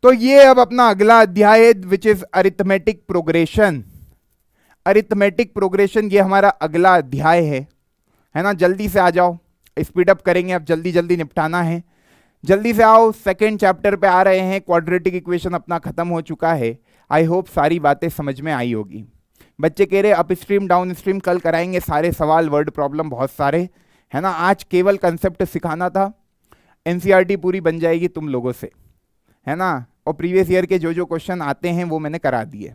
तो ये अब अपना अगला अध्याय है which is arithmetic progression. Arithmetic progression ये हमारा अगला अध्याय है ना। जल्दी से आ जाओ, स्पीड अप करेंगे, अब जल्दी जल्दी निपटाना है। जल्दी से आओ, सेकेंड चैप्टर पे आ रहे हैं। क्वाड्रेटिक इक्वेशन अपना खत्म हो चुका है। आई होप सारी बातें समझ में आई होगी। बच्चे कह रहे अप स्ट्रीम डाउन स्ट्रीम कल कराएंगे सारे सवाल, वर्ड प्रॉब्लम बहुत सारे, है ना। आज केवल कंसेप्ट सिखाना था, एनसीईआरटी पूरी बन जाएगी तुम लोगों से, है ना। और प्रीवियस ईयर के जो जो क्वेश्चन आते हैं वो मैंने करा दिए।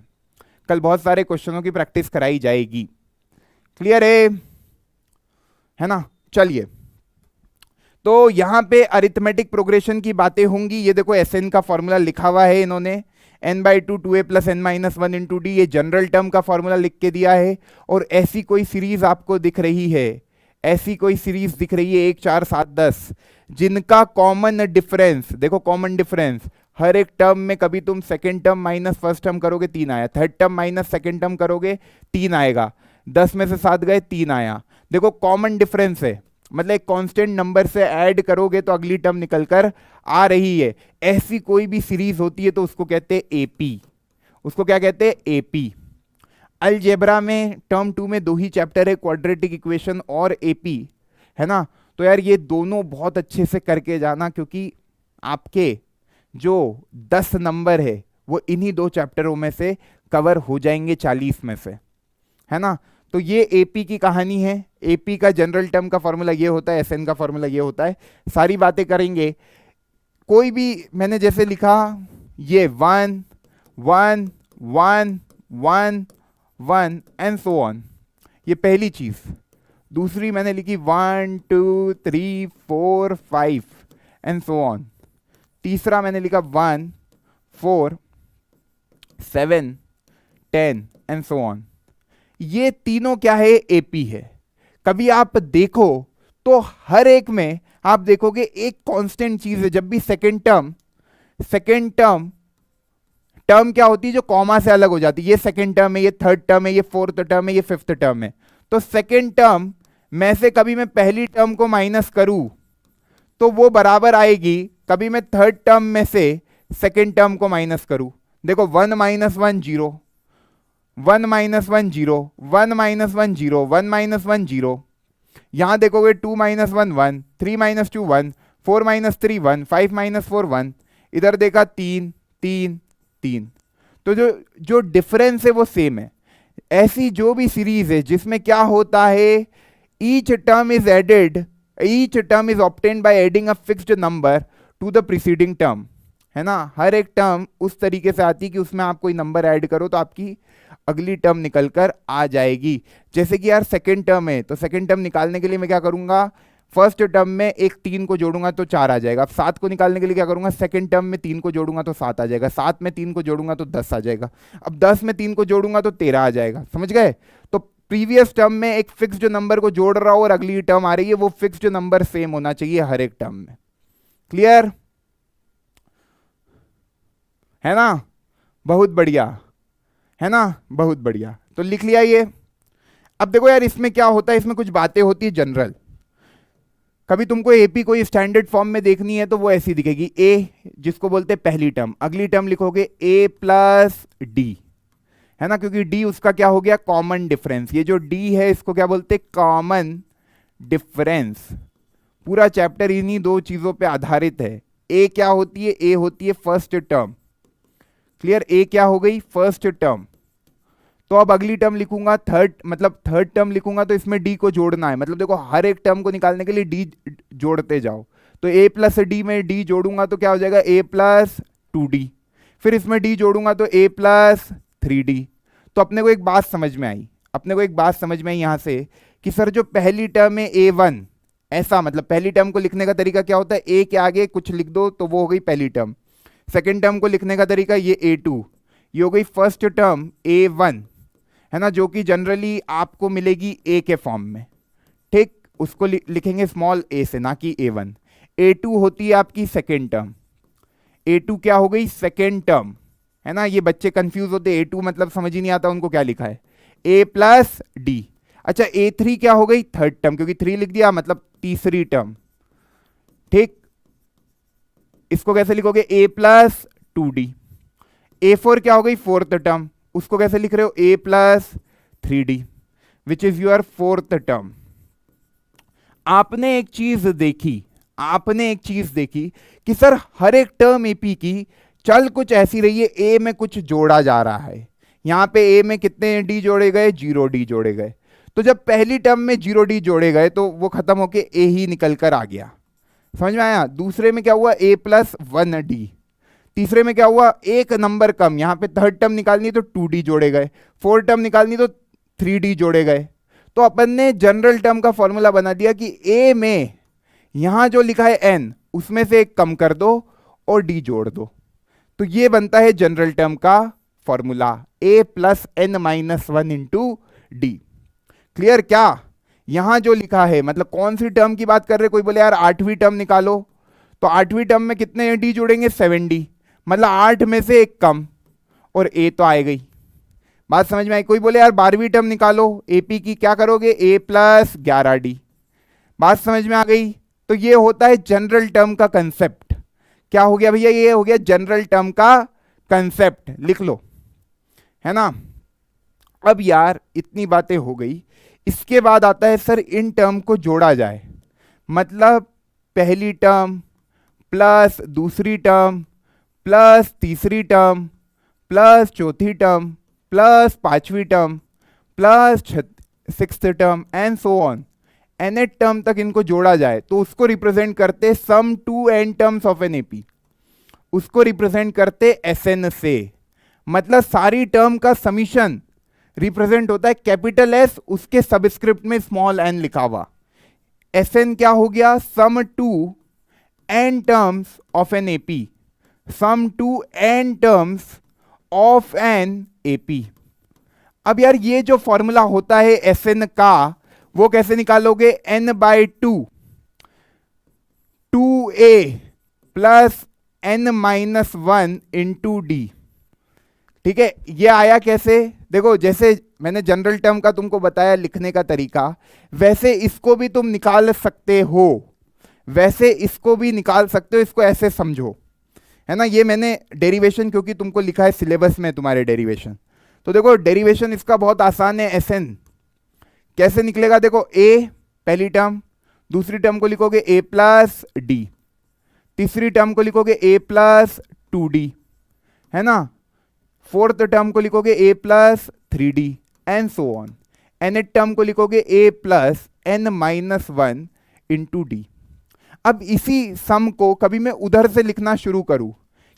कल बहुत सारे क्वेश्चनों की प्रैक्टिस कराई जाएगी। क्लियर है ना। चलिए, तो यहां पे अरिथमेटिक प्रोग्रेशन की बातें होंगी। ये देखो एसएन का फॉर्मूला लिखा हुआ है इन्होंने, n/2 2a + n-1 × d, ये जनरल टर्म का फॉर्मूला लिख के दिया है। और ऐसी कोई सीरीज आपको दिख रही है, ऐसी कोई सीरीज दिख रही है 1 4 7 10 जिनका कॉमन डिफरेंस, देखो कॉमन डिफरेंस, हर एक टर्म में कभी तुम second term minus first term करोगे 3 आया, third term minus second term करोगे 3 आएगा, 10 में से 7 गए 3 आया। देखो कॉमन डिफरेंस है, मतलब एक कांस्टेंट नंबर से ऐड करोगे तो अगली टर्म निकल कर आ रही है। ऐसी कोई भी सीरीज होती है तो उसको कहते हैं एपी। उसको क्या कहते हैं? एपी। अलजेब्रा में टर्म 2 में 2 ही चैप्टर है, क्वाड्रेटिक इक्वेशन और एपी, है ना। तो यार ये दोनों बहुत अच्छे से करके जाना, क्योंकि आपके जो 10 नंबर है वो इन्हीं 2 चैप्टरों में से कवर हो जाएंगे 40 में से, है ना। तो ये एपी की कहानी है। एपी का जनरल टर्म का फॉर्मूला ये होता है, एसएन का फॉर्मूला ये होता है। सारी बातें करेंगे। कोई भी मैंने जैसे लिखा ये 1 1 1 1 1 एंड सो ऑन, ये पहली चीज। दूसरी मैंने लिखी 1 2 3 4 5 एंड सो ऑन। तीसरा मैंने लिखा 1 4 7 10 एंड सो ऑन। ये तीनों क्या है? एपी है। कभी आप देखो तो हर एक में आप देखोगे एक कांस्टेंट चीज है। जब भी सेकेंड टर्म क्या होती है? जो कॉमा से अलग हो जाती है। ये सेकेंड टर्म है, ये थर्ड टर्म है, ये फोर्थ टर्म है, ये फिफ्थ टर्म है। तो सेकेंड टर्म में से कभी मैं पहली टर्म को माइनस करूं तो वो बराबर आएगी कभी मैं थर्ड टर्म में से सेकेंड टर्म को माइनस करूं। देखो 1 - 1 0, 1 - 1 0, 1 - 1 0, 1 - 1 0। यहां देखोगे 2 - 1 1, 3 - 2 1, 4 - 3 1, 5 - 4 1। इधर देखा 3 3 3। तो जो डिफरेंस है वो सेम है। ऐसी जो भी सीरीज है जिसमें क्या होता है, each term is added, each term is obtained by adding a fixed number to the preceding term, है ना। हर एक टर्म उस तरीके से आती है कि उसमें आप कोई नंबर ऐड करो तो आपकी अगली टर्म निकल कर आ जाएगी। जैसे कि यार सेकेंड टर्म है, तो सेकेंड टर्म निकालने के लिए मैं क्या करूंगा? फर्स्ट टर्म में एक 3 को जोड़ूंगा तो 4 आ जाएगा। अब 7 को निकालने के लिए क्या करूंगा? सेकेंड टर्म में 3 को जोड़ूंगा तो 7 आ जाएगा। 7 में 3 को जोड़ूंगा तो 10 आ जाएगा। अब 10 में 3 को जोड़ूंगा तो 13 आ जाएगा। समझ गए? तो प्रीवियस टर्म में एक फिक्स्ड नंबर को जोड़ रहा हूं और अगली टर्म आ रही है, वो फिक्स्ड नंबर सेम होना चाहिए हर एक टर्म में। क्लियर है ना? बहुत बढ़िया, है ना, बहुत बढ़िया। तो लिख लिया ये। अब देखो यार इसमें क्या होता है, इसमें कुछ बातें होती है जनरल। कभी तुमको एपी कोई स्टैंडर्ड फॉर्म में देखनी है तो वो ऐसी दिखेगी, ए जिसको बोलते हैं पहली टर्म, अगली टर्म लिखोगे a + d, है ना, क्योंकि d उसका क्या हो गया? Common difference. ये जो d है इसको क्या बोलते हैं? Common difference. पूरा चैप्टर इन्हीं 2 चीजों पे आधारित है। a क्या होती है? a होती है फर्स्ट टर्म। क्लियर? a क्या हो गई? First term. तो अब अगली टर्म लिखूंगा थर्ड टर्म लिखूंगा तो इसमें d को जोड़ना है। मतलब देखो हर एक टर्म को निकालने के लिए d जोड़ते जाओ। तो a + d में d जोड़ूंगा तो क्या हो जाएगा? a + 2d। फिर इसमें d जोड़ूंगा तो a + 3d। तो अपने को एक बात समझ में आई, यहां से कि सर जो पहली टर्म है a1, ऐसा मतलब पहली टर्म को लिखने का तरीका क्या होता है? a के आगे कुछ लिख दो तो वो हो गई पहली टर्म। सेकेंड टर्म को लिखने का तरीका ये a2, ये हो गई फर्स्ट टर्म a1, है ना, जो कि जनरली आपको मिलेगी a के फॉर्म में। ठीक, उसको लिखेंगे स्मॉल a से, ना कि a1। a2 होती है आपकी सेकेंड टर्म। a2 क्या हो गई? सेकेंड टर्म, है ना। ये बच्चे कंफ्यूज होते हैं, a2 मतलब समझ ही नहीं आता उनको क्या लिखा है, a + d। अच्छा a3 क्या हो गई? थर्ड टर्म, क्योंकि 3 लिख दिया मतलब तीसरी टर्म। ठीक, इसको कैसे लिखोगे? a + 2d। a4 क्या हो गई, फोर्थ टर्म, उसको कैसे लिख रहे हो, a plus 3d which is your fourth term. आपने एक चीज देखी कि सर हर एक टर्म एपी की चल कुछ ऐसी रही है, ए में कुछ जोड़ा जा रहा है। यहां पे ए में कितने डी जोड़े गए, 0 डी जोड़े गए। तो जब पहली टर्म में 0 डी जोड़े गए तो वो खत्म होके ए ही निकल कर आ गया, समझ में आया। दूसरे में क्या हुआ, a प्लस 1d। तीसरे में क्या हुआ, एक नंबर कम, यहां पे थर्ड टर्म निकालनी तो 2d जोड़े गए, फोर्थ टर्म निकालनी तो 3d जोड़े गए। तो अपन ने जनरल टर्म का फॉर्मूला बना दिया कि a में यहां जो लिखा है n, उसमें से एक कम कर दो और d जोड़ दो, तो ये बनता है जनरल टर्म का formula, a plus n minus 1 into d. Clear क्या, यहां जो लिखा है मतलब कौन सी टर्म की बात कर रहे, कोई बोले यार 8वीं टर्म निकालो, तो 8वीं टर्म में कितने डी जुड़ेंगे, 7d, मतलब 8 में से एक कम, और a तो आए गई। बात समझ में आई। कोई बोले यार 12वीं टर्म निकालो एपी की, क्या करोगे, a प्लस 11d। बात समझ में आ गई। तो ये होता है जनरल टर्म का कंसेप्ट। क्या हो गया भैया, ये हो गया जनरल टर्म का कंसेप्ट, लिख लो, है ना। अब यार इतनी बातें हो गई, इसके बाद आता है सर इन टर्म को जोड़ा जाए, मतलब पहली टर्म प्लस दूसरी टर्म प्लस तीसरी टर्म प्लस चौथी टर्म प्लस पांचवी term plus sixth term and so on, nth term तक इनको जोड़ा जाए तो उसको रिप्रेजेंट करते sum to n terms of an AP, उसको रिप्रेजेंट करते Sn से, मतलब सारी टर्म का समीशन रिप्रेजेंट होता है कैपिटल एस, उसके सबस्क्रिप्ट में स्मॉल एन लिखा हुआ। Sn क्या हो गया, sum to n terms of an AP, sum to n terms of an AP. अब यार ये जो फॉर्मूला होता है Sn का, वो कैसे निकालोगे, n by 2a plus n minus 1 into d. ठीक है, ये आया कैसे, देखो जैसे मैंने जनरल टर्म का तुमको बताया लिखने का तरीका, वैसे इसको भी तुम निकाल सकते हो, वैसे इसको भी निकाल सकते हो, इसको ऐसे समझो, है ना। ये मैंने डेरिवेशन क्योंकि तुमको लिखा है सिलेबस में तुम्हारे डेरिवेशन, तो देखो डेरिवेशन इसका बहुत आसान है। Sn कैसे निकलेगा, देखो a पहली टर्म, दूसरी टर्म को लिखोगे a प्लस डी, तीसरी टर्म को लिखोगे a प्लस 2d, है ना। फोर्थ टर्म को लिखोगे a plus 3d and so on. nth term को लिखोगे a plus n minus 1 into D. अब इसी सम को कभी मैं उधर से लिखना शुरू करूं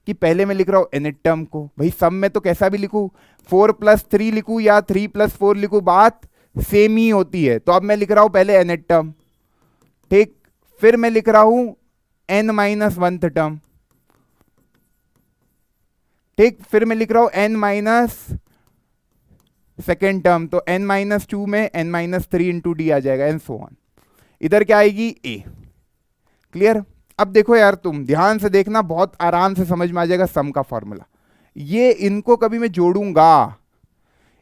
कि पहले मैं लिख रहा हूं nth टर्म को, भाई सम में तो कैसा भी लिखूं, 4 प्लस 3 लिखूं या 3 प्लस 4 लिखूं, बात सेम ही होती है। तो अब मैं लिख रहा हूं पहले nth टर्म, ठीक, फिर मैं लिख रहा हूं n माइनस 1th टर्म, ठीक, फिर मैं लिख रहा हूं n माइनस सेकेंड टर्म, तो n माइनस 2 में n माइनस 3 इंटू डी आ जाएगा एंड सो ऑन। इधर क्या आएगी, a। क्लियर। अब देखो यार तुम ध्यान से देखना, बहुत आराम से समझ में आ जाएगा सम का फॉर्मूला। ये इनको कभी मैं जोड़ूंगा,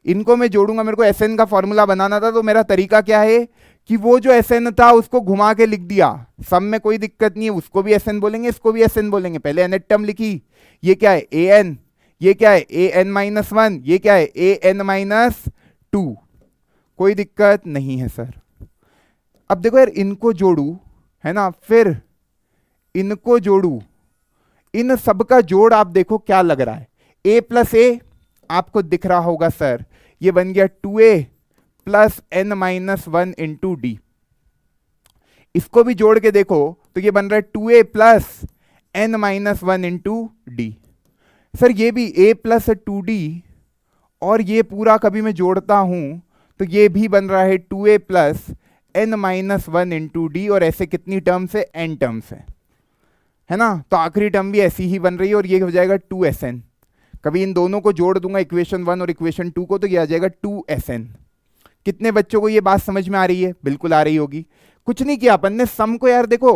इनको मैं जोड़ूंगा, मेरे को Sn का फॉर्मूला बनाना था, तो मेरा तरीका क्या है कि वो जो Sn था उसको घुमा के लिख दिया, सम में कोई दिक्कत नहीं है, उसको भी Sn बोलेंगे, इसको भी Sn बोलेंगे। पहले nth टर्म लिखी, ये क्या है an, ये क्या है an माइनस 1, ये क्या है an माइनस 2, कोई दिक्कत नहीं है सर। अब देखो यार इनको जोड़ू, है ना, फिर इनको जोड़ू, इन सब का जोड़ आप देखो क्या लग रहा है, a प्लस ए आपको दिख रहा होगा सर, ये बन गया 2a plus n minus 1 into d. इसको भी जोड़ के देखो तो ये बन रहा है 2a plus n minus 1 into D. Sir ये भी a प्लस 2d, और ये पूरा कभी मैं जोड़ता हूं तो ये भी बन रहा है 2a plus n minus 1 into D, और ऐसे कितनी टर्म्स है, n टर्म्स है ना। तो आखिरी टर्म भी ऐसी ही बन रही है, और ये हो जाएगा 2Sn। कभी इन दोनों को जोड़ दूंगा, इक्वेशन 1 और इक्वेशन 2 को, तो ये आ जाएगा 2Sn। कितने बच्चों को ये बात समझ में आ रही है, बिल्कुल आ रही होगी। कुछ नहीं किया अपन ने, सम को यार देखो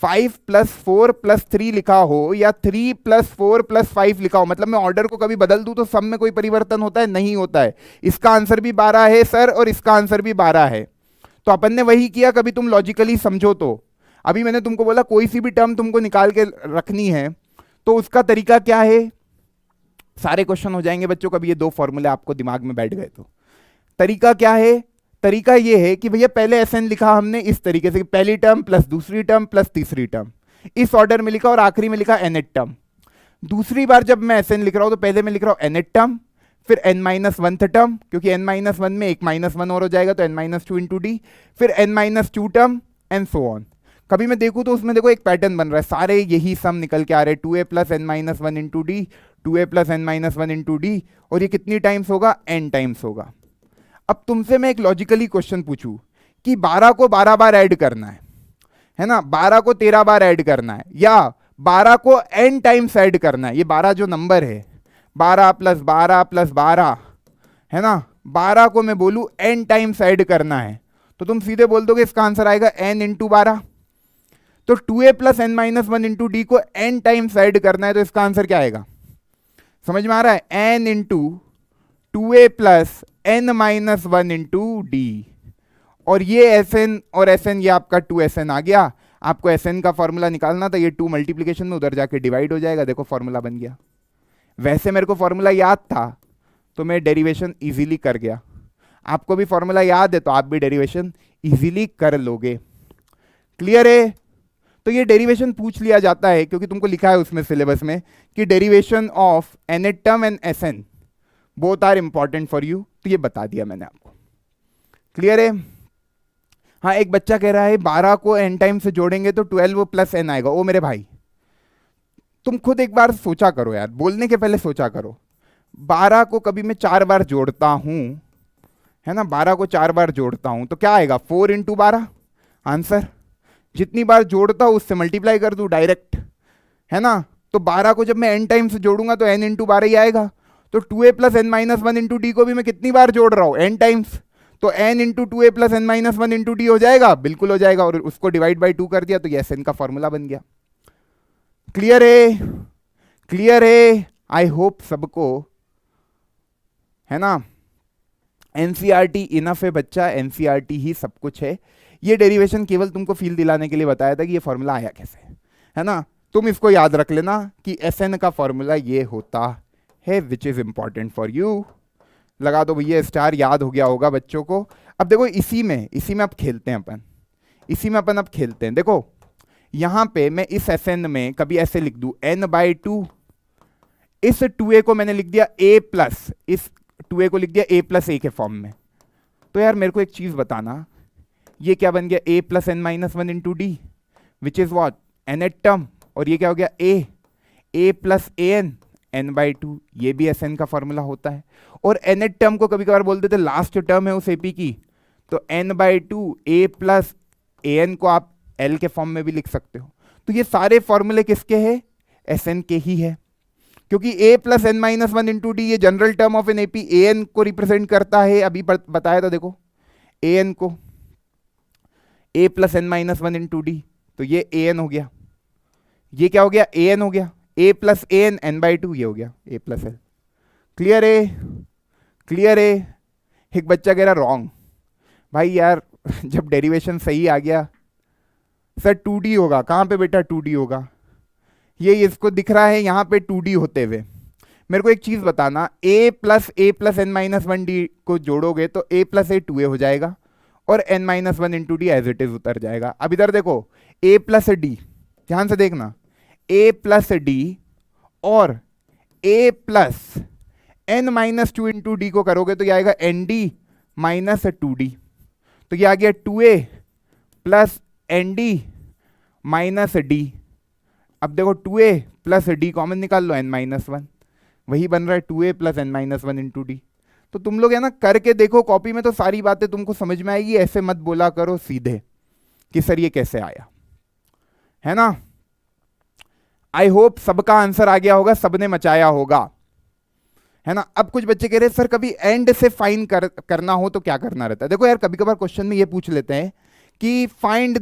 5 प्लस 4 प्लस 3 लिखा हो या 3 प्लस 4 प्लस 5 लिखा हो, मतलब मैं ऑर्डर को कभी बदल दूं तो सम में कोई परिवर्तन होता है, नहीं होता है। इसका आंसर भी 12 है सर, और इसका आंसर भी 12 है, तो अपन ने वही किया। कभी तुम लॉजिकली समझो तो, अभी मैंने तुमको बोला कोई सी भी टर्म तुमको निकाल के रखनी है, तो उसका तरीका क्या है, सारे क्वेश्चन हो जाएंगे बच्चों, कभी ये दो फॉर्मूले आपको दिमाग में बैठ गए तो तरीका क्या है, तरीका ये है कि भैया पहले एसएन लिखा हमने इस तरीके से, पहली टर्म प्लस दूसरी टर्म प्लस तीसरी टर्म, इस ऑर्डर में लिखा और आखिरी में लिखा nth टर्म। दूसरी बार जब मैं एसएन लिख रहा हूं तो पहले मैं लिख रहा हूं nth टर्म, फिर n-1th टर्म, क्योंकि n-1 में एक -1 और हो जाएगा तो n-2 इंटू डी, फिर n-2 term and so on. कभी मैं देखूं तो उसमें देखो एक पैटर्न बन रहा है, सारे यही सम निकल के आ रहे हैं, 2a plus n-1 into D, 2a plus n-1 into D, और ये कितनी टाइम्स होगा, n टाइम्स होगा। अब तुमसे मैं एक लॉजिकली क्वेश्चन पूछूं कि 12 को 12 बार ऐड करना है ना, 12 को 13 बार ऐड करना है, या 12 को n टाइम्स ऐड करना है, ये 12 जो नंबर है 12 प्लस 12 प्लस 12 है ना, 12 को मैं बोलूं n टाइम्स ऐड करना है, तो तुम सीधे बोल दोगे इसका आंसर आएगा n इंटू 12। तो 2a plus n-1 into D को n टाइम्स ऐड करना है, तो इसका आंसर क्या आएगा, समझ में आ रहा है, n into 2a plus n-1 into D, और ये Sn और Sn ये आपका 2Sn आ गया। आपको Sn का फॉर्मूला निकालना था, ये 2 मल्टीप्लीकेशन में उधर जाके डिवाइड हो जाएगा, देखो फॉर्मूला बन गया। वैसे मेरे को फॉर्मूला याद था तो मैं डेरिवेशन इजीली कर गया, आपको भी फॉर्मूला याद है तो आप भी डेरिवेशन इजीली कर लोगे। क्लियर है, तो ये डेरिवेशन पूछ लिया जाता है क्योंकि तुमको लिखा है उसमें सिलेबस में कि derivation of nth term and Sn both are important for you, तो ये बता दिया मैंने आपको। क्लियर है। हाँ, एक बच्चा कह रहा है 12 को n टाइम से जोड़ेंगे तो 12 प्लस n आएगा। ओ मेरे भाई, तुम खुद एक बार सोचा करो यार, बोलने के पहले सोचा करो। 12 को कभी मैं 4 बार जोड़ता हूं, है ना, 12 को 4 बार जोड़ता हूं तो क्या आएगा, 4 इंटू 12 आंसर। जितनी बार जोड़ता हूं उससे मल्टीप्लाई कर दूं डायरेक्ट, है ना। तो 12 को जब मैं n टाइम से जोड़ूंगा तो n इंटू 12 ही आएगा। तो 2a plus n-1 into D को भी मैं कितनी बार जोड़ रहा हूं, n टाइम्स, तो n into 2a plus n-1 into d हो जाएगा, बिल्कुल हो जाएगा, और उसको डिवाइड बाई 2 कर दिया तो ये Sn का फॉर्मूला बन गया। क्लियर है, क्लियर है, आई होप सबको, है ना। एनसीईआरटी इनफ है बच्चा, एनसीईआरटी ही सब कुछ है। ये डेरिवेशन केवल तुमको फील दिलाने के लिए बताया था कि ये फॉर्मूला आया कैसे, है ना। तुम इसको याद रख लेना कि Sn का फॉर्मूला ये होता है, which is important for you. लगा दो भैया स्टार, याद हो गया होगा बच्चों को। अब देखो इसी में अब खेलते हैं अपन, इसी में अपन अब खेलते हैं। देखो यहां पे मैं इस Sn में कभी ऐसे लिख दूं n/2, इस 2a को मैंने लिख दिया a प्लस, इस 2a को लिख दिया a प्लस a के फॉर्म में। तो यार मेरे को एक चीज बताना, ये क्या बन गया, a plus n-1 into D which is what, nth term, और ये क्या हो गया a प्लस an n/2, ये भी Sn का फॉर्मूला होता है। और nth टर्म को कभी कभार बोल देते लास्ट टर्म है उस AP की, तो n/2 a प्लस an को आप l के फॉर्म में भी लिख सकते हो। तो ये सारे फॉर्मूले किसके हैं, Sn के ही है, क्योंकि a plus n-1 into d ये general term of an AP an को रिप्रेजेंट करता है, अभी बताया था देखो an को, a plus n-1 into d, तो ये an हो गया, ये क्या हो गया, an हो गया, a प्लस an n/2 ये हो गया a प्लस l। क्लियर है, क्लियर है। एक बच्चा कह रहा रॉन्ग, भाई यार जब डेरिवेशन सही आ गया सर 2D होगा, कहाँ पे बेटा 2D होगा, ये इसको दिख रहा है यहाँ पे 2D होते हुए। मेरे को एक चीज बताना, a प्लस n-1 डी को जोड़ोगे तो a प्लस a 2a हो जाएगा और n-1 into d as it is उतर जाएगा। अब इधर देखो a प्लस डी, ध्यान से देखना, a प्लस डी और a plus n-2 into D को करोगे तो ये आएगा nd माइनस 2d, तो ये आ गया 2a plus nd minus d। अब देखो 2a प्लस डी कॉमन निकाल लो, n-1 वही बन रहा है 2a plus n-1 into d. तो तुम लोग है ना करके देखो कॉपी में, तो सारी बातें तुमको समझ में आएगी। ऐसे मत बोला करो सीधे कि सर ये कैसे आया, है ना। आई होप सबका आंसर आ गया होगा, सबने मचाया होगा, है ना। अब कुछ बच्चे कह रहे हैं सर कभी एंड से फाइंड करना हो तो क्या करना रहता है। देखो यार कभी कभार क्वेश्चन में ये पूछ लेते हैं कि find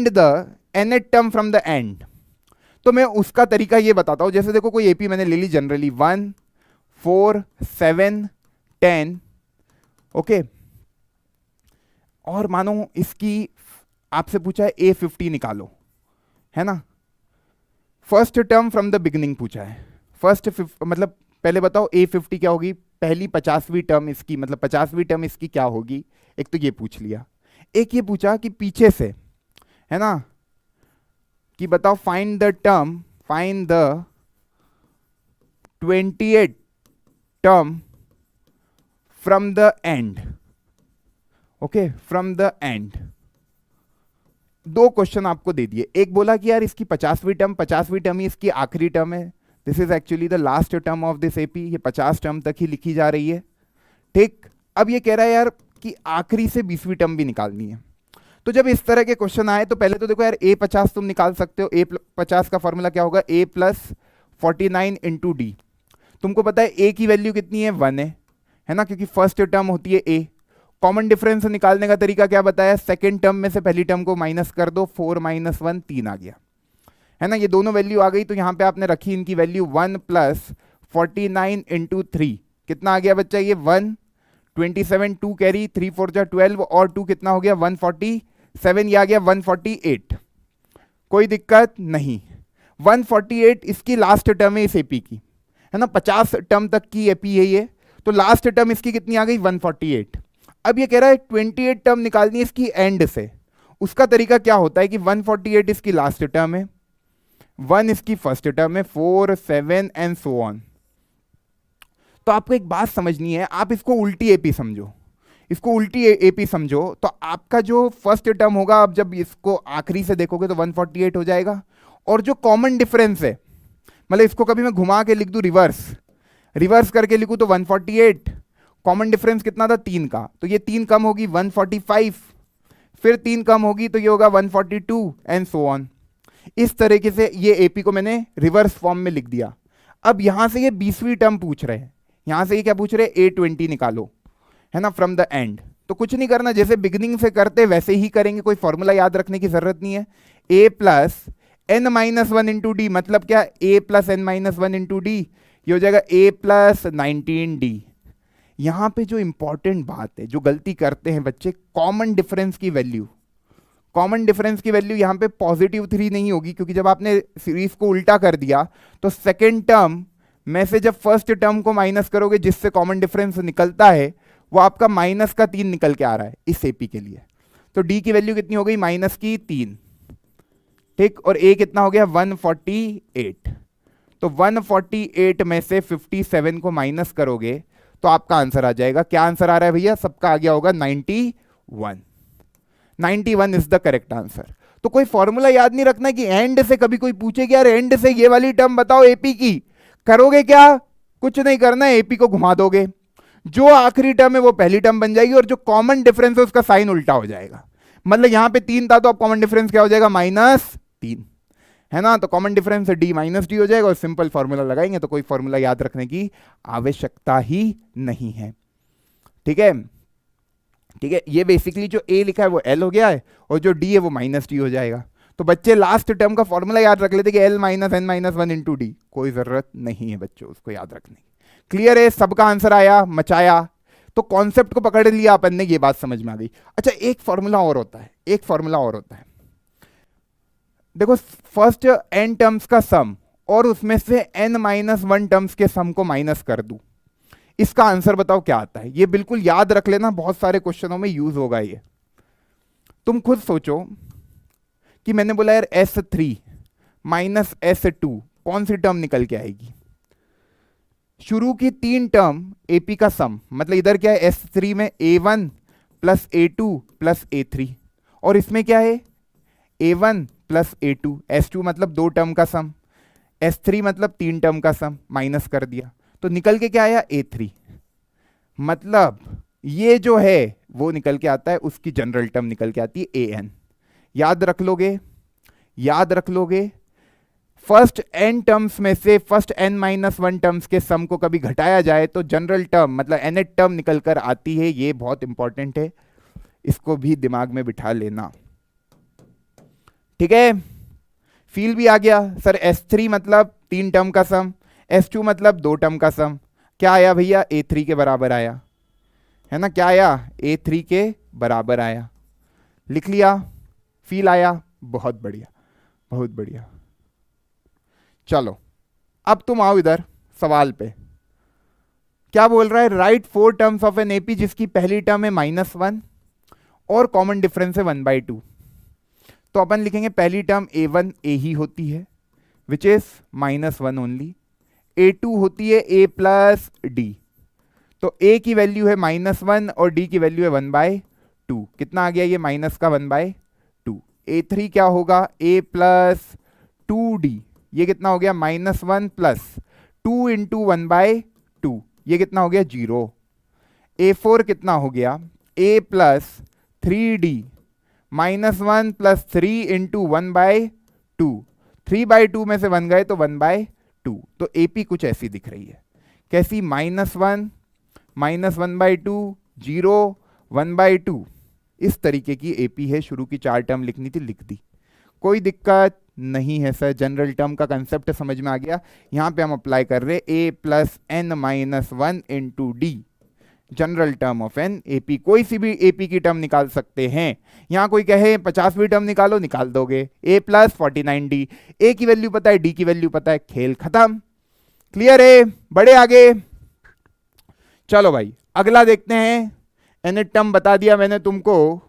the nth term from the end, तो मैं उसका तरीका ये बताता हूं। जैसे देखो कोई AP मैंने ले ली जनरली 1, 4, 7, 10, ओके, और मानो इसकी आपसे पूछा है A50 निकालो, है ना। First term from the beginning पूछा है। मतलब पहले बताओ A50 क्या होगी, पहली 50वीं टर्म इसकी, मतलब 50वीं टर्म इसकी क्या होगी, एक तो ये पूछ लिया। एक ये पूछा कि पीछे से, है ना, कि बताओ find the 28th term from the end. Okay, from the end. दो क्वेश्चन आपको दे दिए, एक बोला कि यार इसकी 50वीं टर्म ही इसकी आखिरी टर्म है, this is actually the last term of this AP, ये 50 टर्म तक ही लिखी जा रही है, ठीक। अब ये कह रहा है यार कि आखिरी से 20वीं टर्म भी निकालनी है। तो जब इस तरह के क्वेश्चन आए तो पहले तो देखो यार A50 तुम निकाल सकते हो, A50 का फॉर्मूला क्या होगा, A+49 इंटू डी। तुमको पता है A की वैल्यू कितनी है, 1 है ना, क्योंकि फर्स्ट टर्म होती है A। कॉमन डिफरेंस निकालने का तरीका क्या बताया, सेकेंड टर्म में से पहली टर्म को माइनस कर दो, 4 - 1 3 आ गया, है ना, ये दोनों वैल्यू आ गई। तो यहां पे आपने रखी इनकी वैल्यू 1 + 49 इंटू 3, कितना आ गया बच्चा, ये 127, 2 कैरी, 3 4 जा 12 और 2 कितना हो गया 147, ये आ गया 148। कोई दिक्कत नहीं, 148 इसकी लास्ट टर्म है इस एपी की, है ना, 50 टर्म तक की एपी है ये, तो लास्ट टर्म इसकी कितनी आ गई 148। अब ये कह रहा है 28 टर्म निकालनी है इसकी एंड से। उसका तरीका क्या होता है कि 148 इसकी लास्ट टर्म है, 1 इसकी फर्स्ट टर्म है, 4 7 एंड सो ऑन। तो आपको एक बात समझनी है, आप इसको उल्टी एपी समझो, इसको उल्टी एपी समझो, तो आपका जो फर्स्ट टर्म होगा, अब जब इसको आखिरी से देखोगे तो 148 हो जाएगा, और जो कॉमन डिफरेंस है, मतलब इसको कभी मैं घुमा के लिख दूं, रिवर्स करके लिखूं तो 148, कॉमन डिफरेंस कितना था 3 का, तो ये 3 कम होगी 145, फिर 3 कम होगी तो ये होगा 142 एंड सो ऑन। इस तरीके से ये एपी को मैंने रिवर्स फॉर्म में लिख दिया। अब यहां से ये 20वीं टर्म पूछ रहे हैं, यहां से ये क्या पूछ रहे हैं, A20 निकालो, है ना, फ्रॉम द एंड। तो कुछ नहीं करना, जैसे बिगिनिंग से करते वैसे ही करेंगे, कोई फॉर्मूला याद रखने की जरूरत नहीं है। A + n - 1 इंटू डी, मतलब क्या, A + n - 1 इंटू डी, ये हो जाएगा A + 19D। यहां पे जो इंपॉर्टेंट बात है, जो गलती करते हैं बच्चे, कॉमन डिफरेंस की वैल्यू यहां पे +3 नहीं होगी, क्योंकि जब आपने सीरीज को उल्टा कर दिया तो सेकेंड टर्म में से जब फर्स्ट टर्म को माइनस करोगे, जिससे कॉमन डिफरेंस निकलता है, वो आपका -3 निकल के आ रहा है इस एपी के लिए। तो डी की वैल्यू कितनी हो गई, -3, ठीक, और ए कितना हो गया 148। तो 148 में से 57 को माइनस करोगे तो आपका आंसर आ जाएगा, क्या आंसर आ रहा है भैया, सबका आ गया होगा 91। 91 इज द करेक्ट आंसर। तो कोई फॉर्मूला याद नहीं रखना कि एंड से, कभी कोई पूछे कि यार एंड से ये वाली टर्म बताओ एपी की, करोगे क्या, कुछ नहीं करना है, एपी को घुमा दोगे, जो आखिरी टर्म है वो पहली टर्म बन जाएगी, और जो कॉमन डिफरेंस है उसका साइन उल्टा हो जाएगा। मतलब यहां पे 3 था तो अब कॉमन डिफरेंस क्या हो जाएगा, -3, है ना, तो कॉमन डिफरेंस D - D हो जाएगा, और सिंपल फॉर्मूला लगाएंगे, तो कोई फॉर्मूला याद रखने की आवश्यकता ही नहीं है, ठीक है, ठीक है। ये बेसिकली जो A लिखा है वो L हो गया है, और जो D है वो -D हो जाएगा। तो बच्चे लास्ट टर्म का फॉर्मूला याद रख लेते कि L - n - 1 इंटू डी, कोई जरूरत नहीं है बच्चों उसको याद रखने की। क्लियर है, सबका आंसर आया, मचाया, तो कॉन्सेप्ट को पकड़ लिया अपन ने, ये बात समझ में आ गई। अच्छा, एक फॉर्मूला और होता है, देखो, फर्स्ट n टर्म्स का सम और उसमें से n - 1 टर्म्स के सम को माइनस कर दूं, इसका आंसर बताओ क्या आता है। ये बिल्कुल याद रख लेना, बहुत सारे क्वेश्चनों में यूज होगा ये। तुम खुद सोचो कि मैंने बोला यार S3 - S2 कौन सी टर्म निकल के आएगी। शुरू की 3 टर्म एपी का सम, मतलब इधर क्या है, S3 में A1 + A2 + A3, और इसमें क्या है, A1 + A2, S2 मतलब 2 टर्म का सम, S3 मतलब 3 टर्म का सम, माइनस कर दिया तो निकल के क्या आया, A3। मतलब ये जो है वो निकल के आता है, उसकी जनरल टर्म निकल के आती है AN। याद रख लोगे, फर्स्ट n टर्म्स में से फर्स्ट n - 1 टर्म्स के सम को कभी घटाया जाए तो जनरल टर्म मतलब nth टर्म निकल कर आती है। ये बहुत इंपॉर्टेंट है, इसको भी दिमाग में बिठा लेना, ठीक है। फील भी आ गया सर, S3 मतलब 3 टर्म का सम, S2 मतलब 2 टर्म का सम, क्या आया भैया, A3 के बराबर आया, है ना, क्या आया, A3 के बराबर आया। लिख लिया, फील आया, बहुत बढ़िया। चलो अब तुम आओ इधर सवाल पे। क्या बोल रहा है? Right 4 terms of an AP जिसकी पहली टर्म है -1 और कॉमन डिफरेंस है 1/2। तो अपन लिखेंगे पहली टर्म A1 A ही होती है विच इज -1 ओनली, A2 होती है A प्लस डी, तो A की वैल्यू है -1 और D की वैल्यू है 1/2। कितना आ गया ये माइनस का 1/2। A3 क्या होगा? A प्लस 2D, ये कितना हो गया? -1 प्लस 2 इंटू 1/2, ये कितना हो गया? 0। A4 कितना हो गया? A plus 3D -1 plus 3 into 1/2, 3/2 में से 1 गए तो 1/2। तो AP कुछ ऐसी दिख रही है। कैसी? -1 -1/2 0 1/2, इस तरीके की AP है। शुरू की 4 टर्म लिखनी थी, लिख दी, कोई दिक्कत नहीं है सर। जनरल टर्म का कंसेप्ट समझ में आ गया। यहां पे हम अप्लाई कर रहे A plus n-1 into d, general term of an AP। कोई सी भी AP की टर्म निकाल सकते हैं। यहां कोई कहे 50वीं टर्म निकालो, निकाल दोगे। A प्लस 49D, A की वैल्यू पता है, D की वैल्यू पता है, खेल खत्म। क्लियर है? बड़े आगे। चलो भाई अगला देखते हैं। एनएट टर्म बता दिया मैंने तुमको,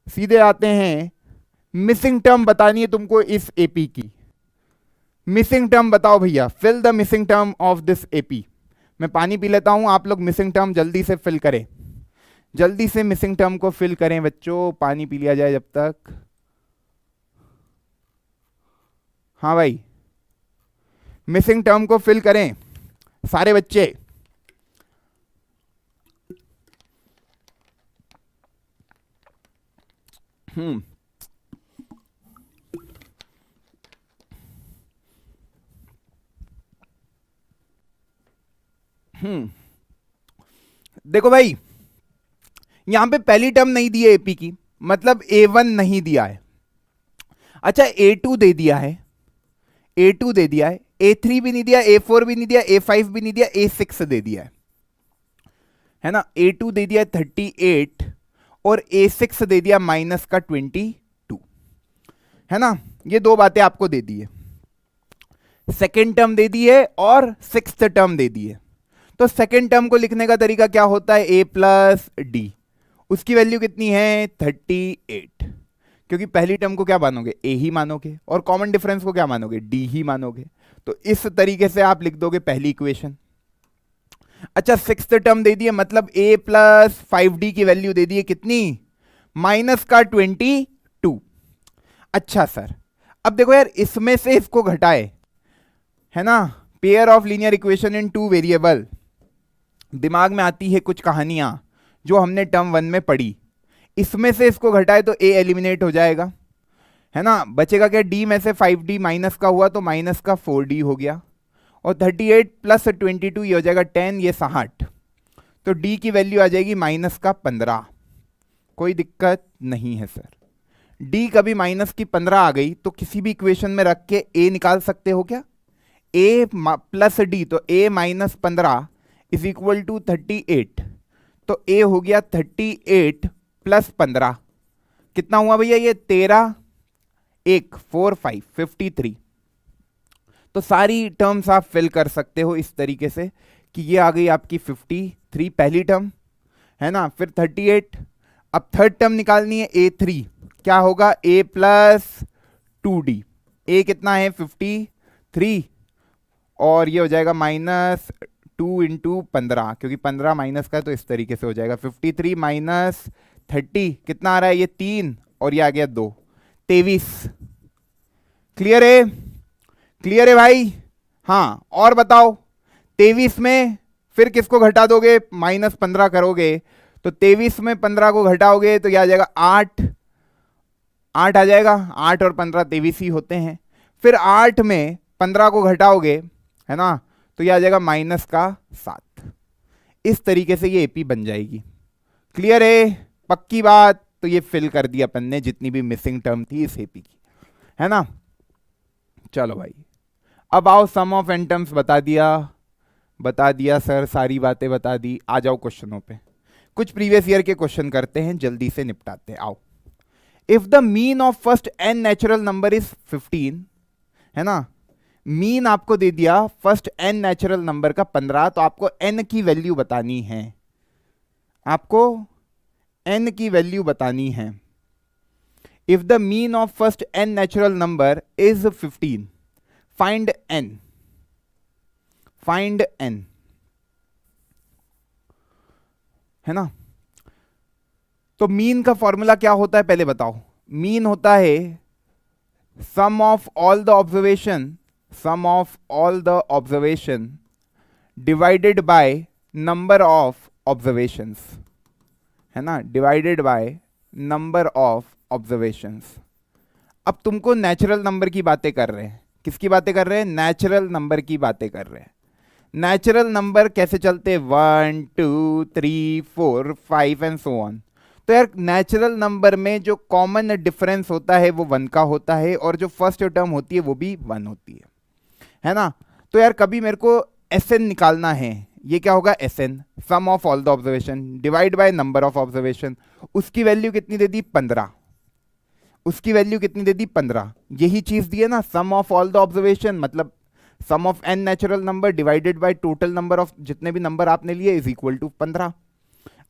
सीधे आते हैं। मिसिंग टर्म बतानी है तुमको इस AP की। मिसिंग टर्म बताओ भैया, fill the missing term of this AP। मैं पानी पी लेता हूं, आप लोग मिसिंग टर्म जल्दी से फिल करें, जल्दी से मिसिंग टर्म को फिल करें बच्चों, पानी पी लिया जाए जब तक। हाँ भाई, मिसिंग टर्म को फिल करें सारे बच्चे। देखो भाई, यहां पे पहली टर्म नहीं दी है AP की, मतलब A1 नहीं दिया है। अच्छा A2 दे दिया है, A2 दे दिया है, A3 भी नहीं दिया, A4 भी नहीं दिया, A5 भी नहीं दिया, A6 दे दिया है ना। A2 दे दिया 38 और A6 दे दिया -22, है ना। ये दो बातें आपको दे दी है, सेकेंड टर्म दे दी है और सिक्स्थ टर्म दे दी है। तो सेकेंड टर्म को लिखने का तरीका क्या होता है? A प्लस डी, उसकी वैल्यू कितनी है? 38, क्योंकि पहली टर्म को क्या मानोगे? A ही मानोगे, और कॉमन डिफरेंस को क्या मानोगे? D ही मानोगे। तो इस तरीके से आप लिख दोगे पहली इक्वेशन। अच्छा सिक्स्थ टर्म दे दी है, मतलब A प्लस 5D की वैल्यू दे दी है कितनी? -22। अच्छा सर, अब देखो यार, इसमें से इसको घटाए, है ना, pair of linear equation in 2 variable. दिमाग में आती है कुछ कहानियां जो हमने टर्म 1 में पढ़ी। इसमें से इसको घटाए तो A एलिमिनेट हो जाएगा, है ना। बचेगा क्या? D में से 5D माइनस का हुआ तो माइनस का 4D हो गया, और 38 प्लस 22 ये हो जाएगा 10, ये 60। तो D की वैल्यू आ जाएगी -15। कोई दिक्कत नहीं है सर। D कभी -15 आ गई तो किसी भी इक्वेशन में रख के A निकाल सकते हो क्या? A प्लस D, तो A -15 इज इक्वल टू 38। तो A हो गया 38 प्लस 15, कितना हुआ भैया? ये 13 1 4 5 53। तो सारी टर्म्स आप फिल कर सकते हो इस तरीके से कि ये आ गई आपकी 53 पहली टर्म, है ना। फिर 38, अब थर्ड टर्म निकालनी है A3, क्या होगा? A प्लस 2D, A कितना है? 53, और ये हो जाएगा -2 इंटू 15, क्योंकि 15 माइनस का है तो इस तरीके से हो जाएगा 53 माइनस 30, कितना आ रहा है? ये 3, और ये आ गया 2, 23। क्लियर है? क्लियर है भाई? हाँ, और बताओ 23 में फिर किसको घटा दोगे? -15 करोगे तो 23 में 15 को घटाओगे तो क्या आ जाएगा? 8 आ जाएगा। 8 और 15 23 ही होते हैं। फिर 8 में 15 को घटाओगे, है ना, तो यह आ जाएगा -7। इस तरीके से ये AP बन जाएगी। क्लियर है? पक्की बात? तो ये फिल कर दिया अपन ने जितनी भी मिसिंग टर्म थी इस AP की, है ना। चलो भाई, अब आओ सम ऑफ एन टर्म्स बता दिया सर, सारी बातें बता दी। आ जाओ क्वेश्चनों पे, कुछ प्रीवियस ईयर के क्वेश्चन करते हैं, जल्दी से निपटाते हैं। आओ, if the mean of first n natural number is 15, है ना, मीन आपको दे दिया फर्स्ट n नेचुरल नंबर का 15, तो आपको n की वैल्यू बतानी है, आपको n की वैल्यू बतानी है। If the mean of first n natural number is 15, find n, find n, है ना। तो मीन का फॉर्मूला क्या होता है पहले बताओ। मीन होता है sum of all the observation, sum of all the observation divided by number of observations, है ना, divided by number of observations. अब तुमको नेचुरल नंबर की बातें कर रहे हैं, किसकी बातें कर रहे हैं, नेचुरल नंबर की बातें कर रहे हैं। नेचुरल नंबर कैसे चलते हैं, 1 2 3 4 5 एंड सो ऑन। तो यार नेचुरल नंबर में जो कॉमन डिफरेंस होता है वो 1 का होता है, और जो फर्स्ट टर्म होती है वो भी 1 होती है ना। तो यार कभी मेरे को Sn निकालना है, ये क्या होगा, Sn sum of all the observation divide by number of observation. उसकी वैल्यू कितनी दे दी, 15, उसकी वैल्यू कितनी दे दी, 15। यही चीज दी है ना, sum of all the observation मतलब sum of n natural number divided by total number of जितने भी नंबर आपने लिए इज इक्वल टू 15।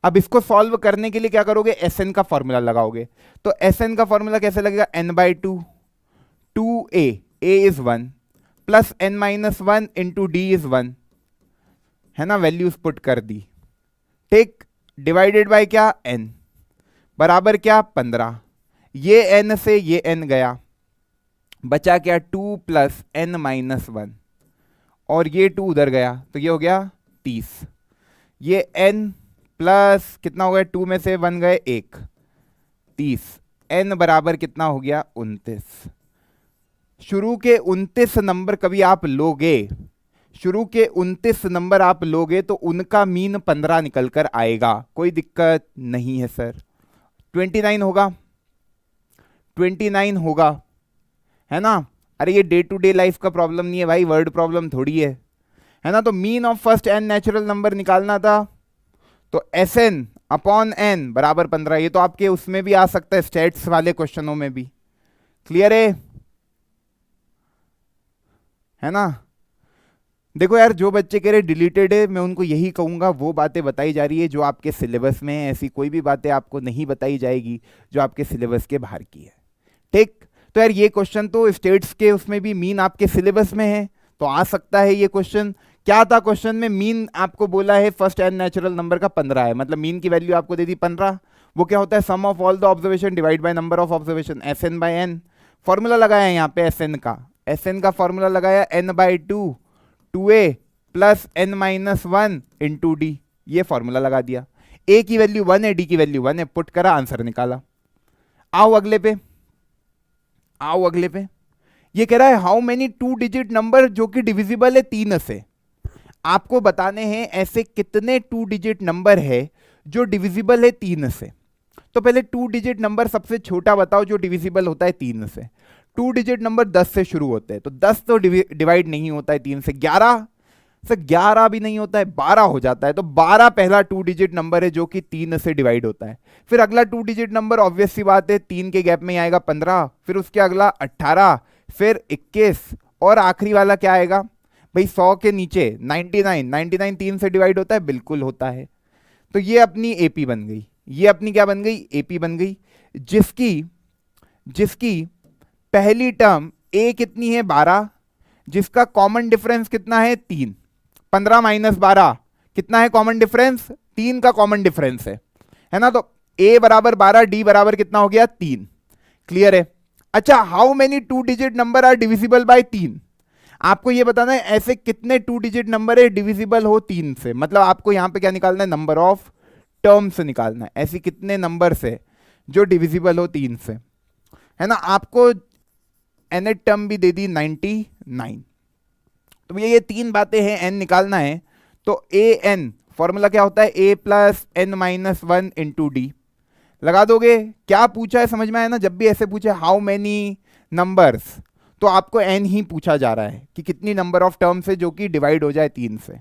अब इसको सॉल्व करने के लिए क्या करोगे, Sn का फॉर्मूला लगाओगे। तो Sn का फॉर्मूला कैसे लगेगा, n/2, 2a, a is 1 plus n-1 into d is 1, है ना, वैल्यूज पुट कर दी, ठीक, डिवाइडेड बाय क्या, n बराबर क्या, 15। ये n से ये n गया, बचा क्या, 2 प्लस n-1, और ये 2 उधर गया तो ये हो गया 30। ये n प्लस कितना हो गया, 2 में से 1 गए 1, 30, n बराबर कितना हो गया, 29। शुरू के 29 नंबर कभी आप लोगे, शुरू के 29 नंबर आप लोगे तो उनका मीन 15 निकल कर आएगा, कोई दिक्कत नहीं है सर। 29 होगा, 29 होगा, है ना। अरे ये डे टू डे लाइफ का प्रॉब्लम नहीं है भाई, वर्ड प्रॉब्लम थोड़ी है ना। तो mean of first n natural number निकालना था, तो Sn अपॉन n बराबर 15। ये तो आपके उसमें भी आ सकता है, स्टेट्स वाले क्वेश्चनों में भी। क्लियर है ना। देखो यार जो बच्चे कह रहे डिलीटेड है, मैं उनको यही कहूंगा वो बातें बताई जा रही है जो आपके सिलेबस में है, ऐसी कोई भी बातें आपको नहीं बताई जाएगी जो आपके सिलेबस के बाहर की है, ठीक। तो यार ये क्वेश्चन तो स्टेट्स के उसमें भी मीन आपके सिलेबस में है तो आ सकता है ये क्वेश्चन। क्या था क्वेश्चन में, मीन आपको बोला है फर्स्ट n नेचुरल नंबर का 15 है, मतलब मीन की वैल्यू आपको दे दी 15। वो क्या होता है, sum of all the observation divide by number of observation, Sn by n। Formula लगाया यहाँ पे Sn का फॉर्मूला लगाया n/2, 2a plus n-1 into d, ये फॉर्मूला लगा दिया। a की वैल्यू 1 है, d की वैल्यू 1 है, पुट करा, आंसर निकाला। आओ अगले पे, आओ अगले पे। ये कह रहा है हाउ मेनी 2 डिजिट नंबर जो कि डिविजिबल है 3 से। आपको बताने हैं ऐसे कितने 2 डिजिट नंबर है जो डिविजिबल है 3 से। तो पहले 2 डिजिट नंबर सबसे छोटा बताओ जो डिविजिबल होता है 3 से। 2 डिजिट नंबर 10 से शुरू होते हैं, तो 10 तो डिवाइड नहीं होता है 3 से। 11 से 11 भी नहीं होता है, 12 हो जाता है। तो 12 पहला 2 डिजिट नंबर है जो कि 3 से डिवाइड होता है। फिर अगला 2 डिजिट नंबर ऑब्वियस सी बात है 3 के गैप में आएगा 15, फिर उसके अगला 18, फिर 21, और आखिरी वाला क्या आएगा भाई 100 के नीचे 99 3 से डिवाइड होता है, बिल्कुल होता है। तो ये अपनी एपी बन गई, ये अपनी क्या बन गई, एपी बन गई, जिसकी पहली टर्म ए कितनी है 12, जिसका कॉमन डिफरेंस कितना है 3। 15 माइनस 12 कितना है कॉमन डिफरेंस, 3 का कॉमन डिफरेंस है ना। तो a बराबर 12, d बराबर कितना हो गया 3। क्लियर है। अच्छा how many 2 digit number are divisible by 3। आपको ये बताना है ऐसे कितने 2 डिजिट नंबर है डिविजिबल हो 3 से, मतलब आपको यहां पे क्या निकालना है, नंबर ऑफ टर्म्स निकालना है, ऐसी कितने नंबर से जो डिविजिबल हो 3 से, है ना। आपको nth टर्म भी दे दी 99। तो ये 3 बातें हैं, n निकालना है। तो an फॉर्मूला क्या होता है, a plus n-1 into D लगा दोगे। क्या पूछा है समझ में आया ना। जब भी ऐसे पूछे हाउ मेनी नंबर्स, तो आपको n ही पूछा जा रहा है कि कितनी नंबर ऑफ टर्म्स है जो कि डिवाइड हो जाए 3 से।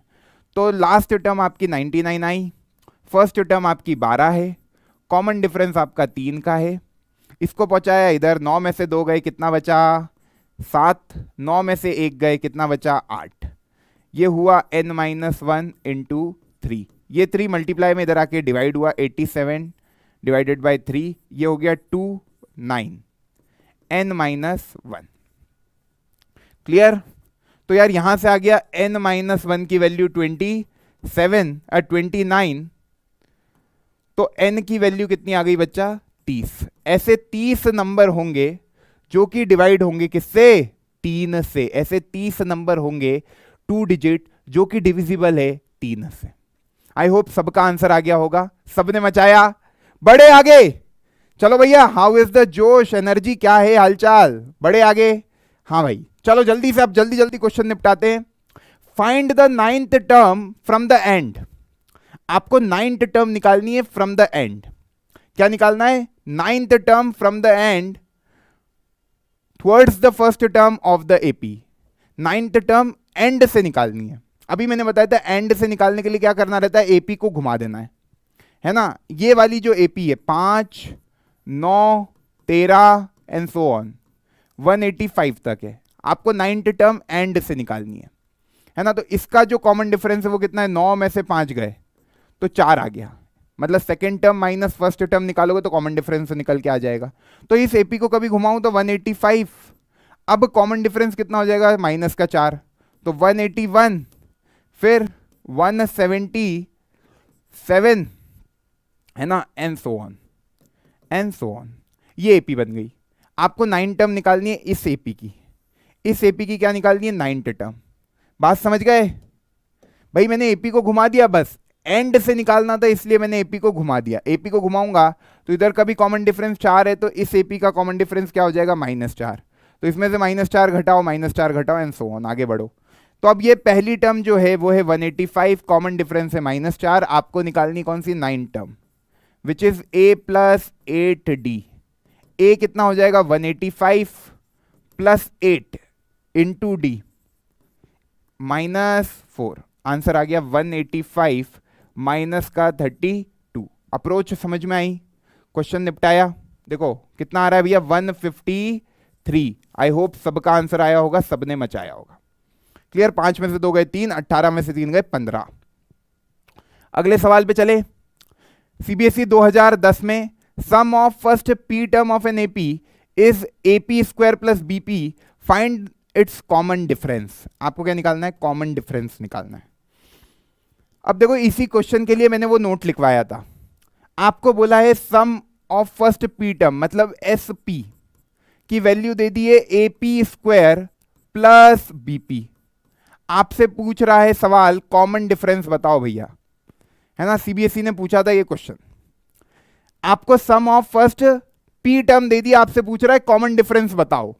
तो लास्ट टर्म आपकी 99 आई, फर्स्ट टर्म आपकी 12 है, कॉमन डिफरेंस आपका 3 का है, इसको पहुंचाया इधर, 9 में से 2 गए, कितना बचा 7, 9 में से 1 गए, कितना बचा 8। ये हुआ n-1 इंटू 3, ये 3 मल्टीप्लाई में इधर आके डिवाइड हुआ, 87 डिवाइडेड बाय 3, ये हो गया 2, 9 n-1। क्लियर? तो यार यहां से आ गया n-1 की वैल्यू 29, तो n की वैल्यू कितनी आ गई बच्चा 30। ऐसे 30 नंबर होंगे जो कि डिवाइड होंगे किससे 3 से। ऐसे 30 नंबर होंगे 2 डिजिट जो कि डिविजिबल है 3 से। आई होप सबका आंसर आ गया होगा, सबने मचाया, बड़े आगे। चलो भैया, हाउ इज द जोश, एनर्जी क्या है, हालचाल, बड़े आगे। हाँ भाई चलो जल्दी से, अब जल्दी जल्दी क्वेश्चन निपटाते हैं। Find the 9th term from the end. आपको 9th टर्म निकालनी है फ्रॉम द एंड। क्या निकालना है? 9th term from the end towards the first term of the AP. 9th term and से निकालनी है। अभी मैंने बताया था एंड से निकालने के लिए क्या करना रहता है, एपी को घुमा देना है ना। ये वाली जो एपी है 5, 9, 13 एंड सो ऑन 185 तक है, आपको 9th टर्म एंड से निकालनी है ना। तो इसका जो कॉमन डिफरेंस है वो कितना है, 9 में से 5 गए तो 4 आ गया, मतलब second term minus first term निकालोगे तो कॉमन डिफरेंस निकल के आ जाएगा। तो इस एपी को कभी घुमाऊं तो 185, अब कॉमन डिफरेंस कितना हो जाएगा, माइनस का 4, तो 181, फिर 177 है ना, एंड सो ऑन। ये एपी बन गई। आपको 9 टर्म निकालनी है इस एपी की। इस एपी की क्या निकालनी है, 9th टर्म। बात समझ गए भाई? मैंने एपी को घुमा दिया, बस एंड से निकालना था इसलिए मैंने एपी को घुमा दिया। एपी को घुमाऊंगा तो इधर का भी कॉमन डिफरेंस 4 है, तो इस एपी का कॉमन डिफरेंस क्या हो जाएगा, -4। तो इसमें से -4 घटाओ, -4 घटाओ एंड सो ऑन, आगे बढ़ो। तो अब ये पहली टर्म जो है वो है 185, कॉमन डिफरेंस है -4। आपको निकालनी कौन सी, 9 term, which is a + 8d। a कितना हो जाएगा, 185 + 8 इंटू डी -4। आंसर आ गया 185 माइनस का 32। अप्रोच समझ में आई? क्वेश्चन निपटाया। देखो कितना आ रहा है भैया, 153। आई होप सबका आंसर आया होगा, सबने मचाया होगा। क्लियर? 5 में से 2 गए 3, 18 में से 3 गए 15। अगले सवाल पे चले। सीबीएसई 2010 में sum of first p term of an AP is AP square plus BP, find its common difference. आपको क्या निकालना है, कॉमन डिफरेंस निकालना है। अब देखो इसी क्वेश्चन के लिए मैंने वो नोट लिखवाया था। आपको बोला है sum of first p term, मतलब एस पी की वैल्यू दे दी है ए पी स्क्वायर प्लस बीपी। आपसे पूछ रहा है सवाल, कॉमन डिफरेंस बताओ भैया, है ना। सीबीएसई ने पूछा था ये क्वेश्चन। आपको सम ऑफ फर्स्ट पी टर्म दे दिया, आपसे पूछ रहा है कॉमन डिफरेंस बताओ।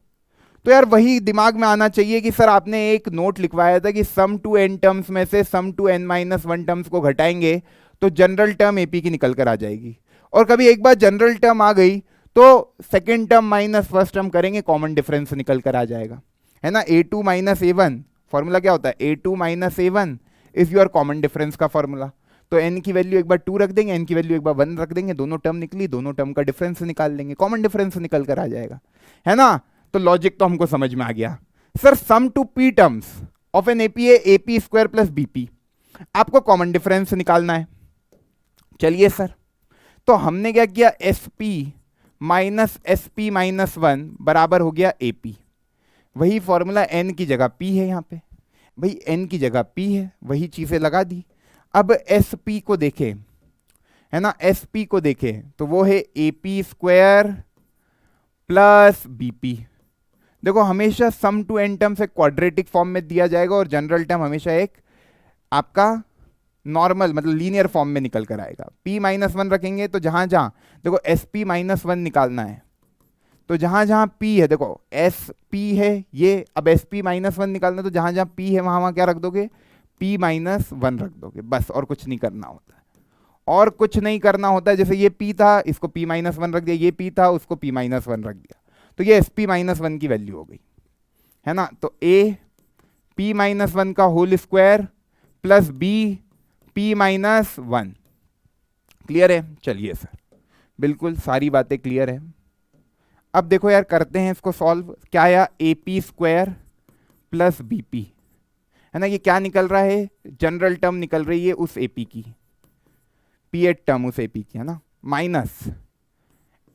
तो यार वही दिमाग में आना चाहिए कि सर आपने एक नोट लिखवाया था कि सम टू एन टर्म्स में से सम टू n-1 टर्म्स को घटाएंगे तो जनरल टर्म एपी की निकल कर आ जाएगी। और कभी एक बार जनरल टर्म आ गई तो second term minus first term करेंगे, कॉमन डिफरेंस निकल कर आ जाएगा, है ना। a2 - a1 फॉर्मूला क्या होता है, a2 - a1 is your common difference का फॉर्मूला। तो n की वैल्यू एक बार 2 रख देंगे, n की वैल्यू एक बार 1 रख देंगे, दोनों टर्म निकली, दोनों टर्म का डिफरेंस निकाल लेंगे, कॉमन डिफरेंस निकल कर आ जाएगा, है ना। तो लॉजिक तो हमको समझ में आ गया। Sir sum to p terms of an AP है एपी स्क्वायर प्लस बीपी, आपको कॉमन डिफरेंस निकालना है। चलिए सर, तो हमने क्या किया, s p minus s p -1 बराबर हो गया एपी। वही फॉर्मूला, एन की जगह पी है, यहाँ पे भाई एन की जगह पी है, वही चीजें लगा दी। अब एस पी को देखें, है ना, एस पी को देखें तो वो है ए पी स्क्वायर प्लस बीपी। देखो हमेशा सम टू एन टर्म्स एक क्वाड्रेटिक फॉर्म में दिया जाएगा और जनरल टर्म हमेशा एक आपका नॉर्मल मतलब लीनियर फॉर्म में निकल कर आएगा। p -1 रखेंगे तो जहां जहां देखो एस पी -1 निकालना है, तो जहां जहां p है, देखो एस पी है ये, अब एस पी -1 निकालना है तो जहां जहां p है वहां वहां क्या रख दोगे, p -1 रख दोगे, बस। और कुछ नहीं करना होता है, और कुछ नहीं करना होता है। जैसे ये p था, इसको p -1 रख दिया, ये p था, उसको p -1 रख दिया, तो ये एस पी -1 की वैल्यू हो गई, है ना। तो a p -1 का whole square plus b p -1। Clear है? चलिए सर, बिल्कुल सारी बातें क्लियर है। अब देखो यार करते हैं इसको सॉल्व। क्या आया, a p square plus b p, है ना। ये क्या निकल रहा है, जनरल टर्म निकल रही है उस एपी की, पी एट टर्म उस एपी की, है ना, माइनस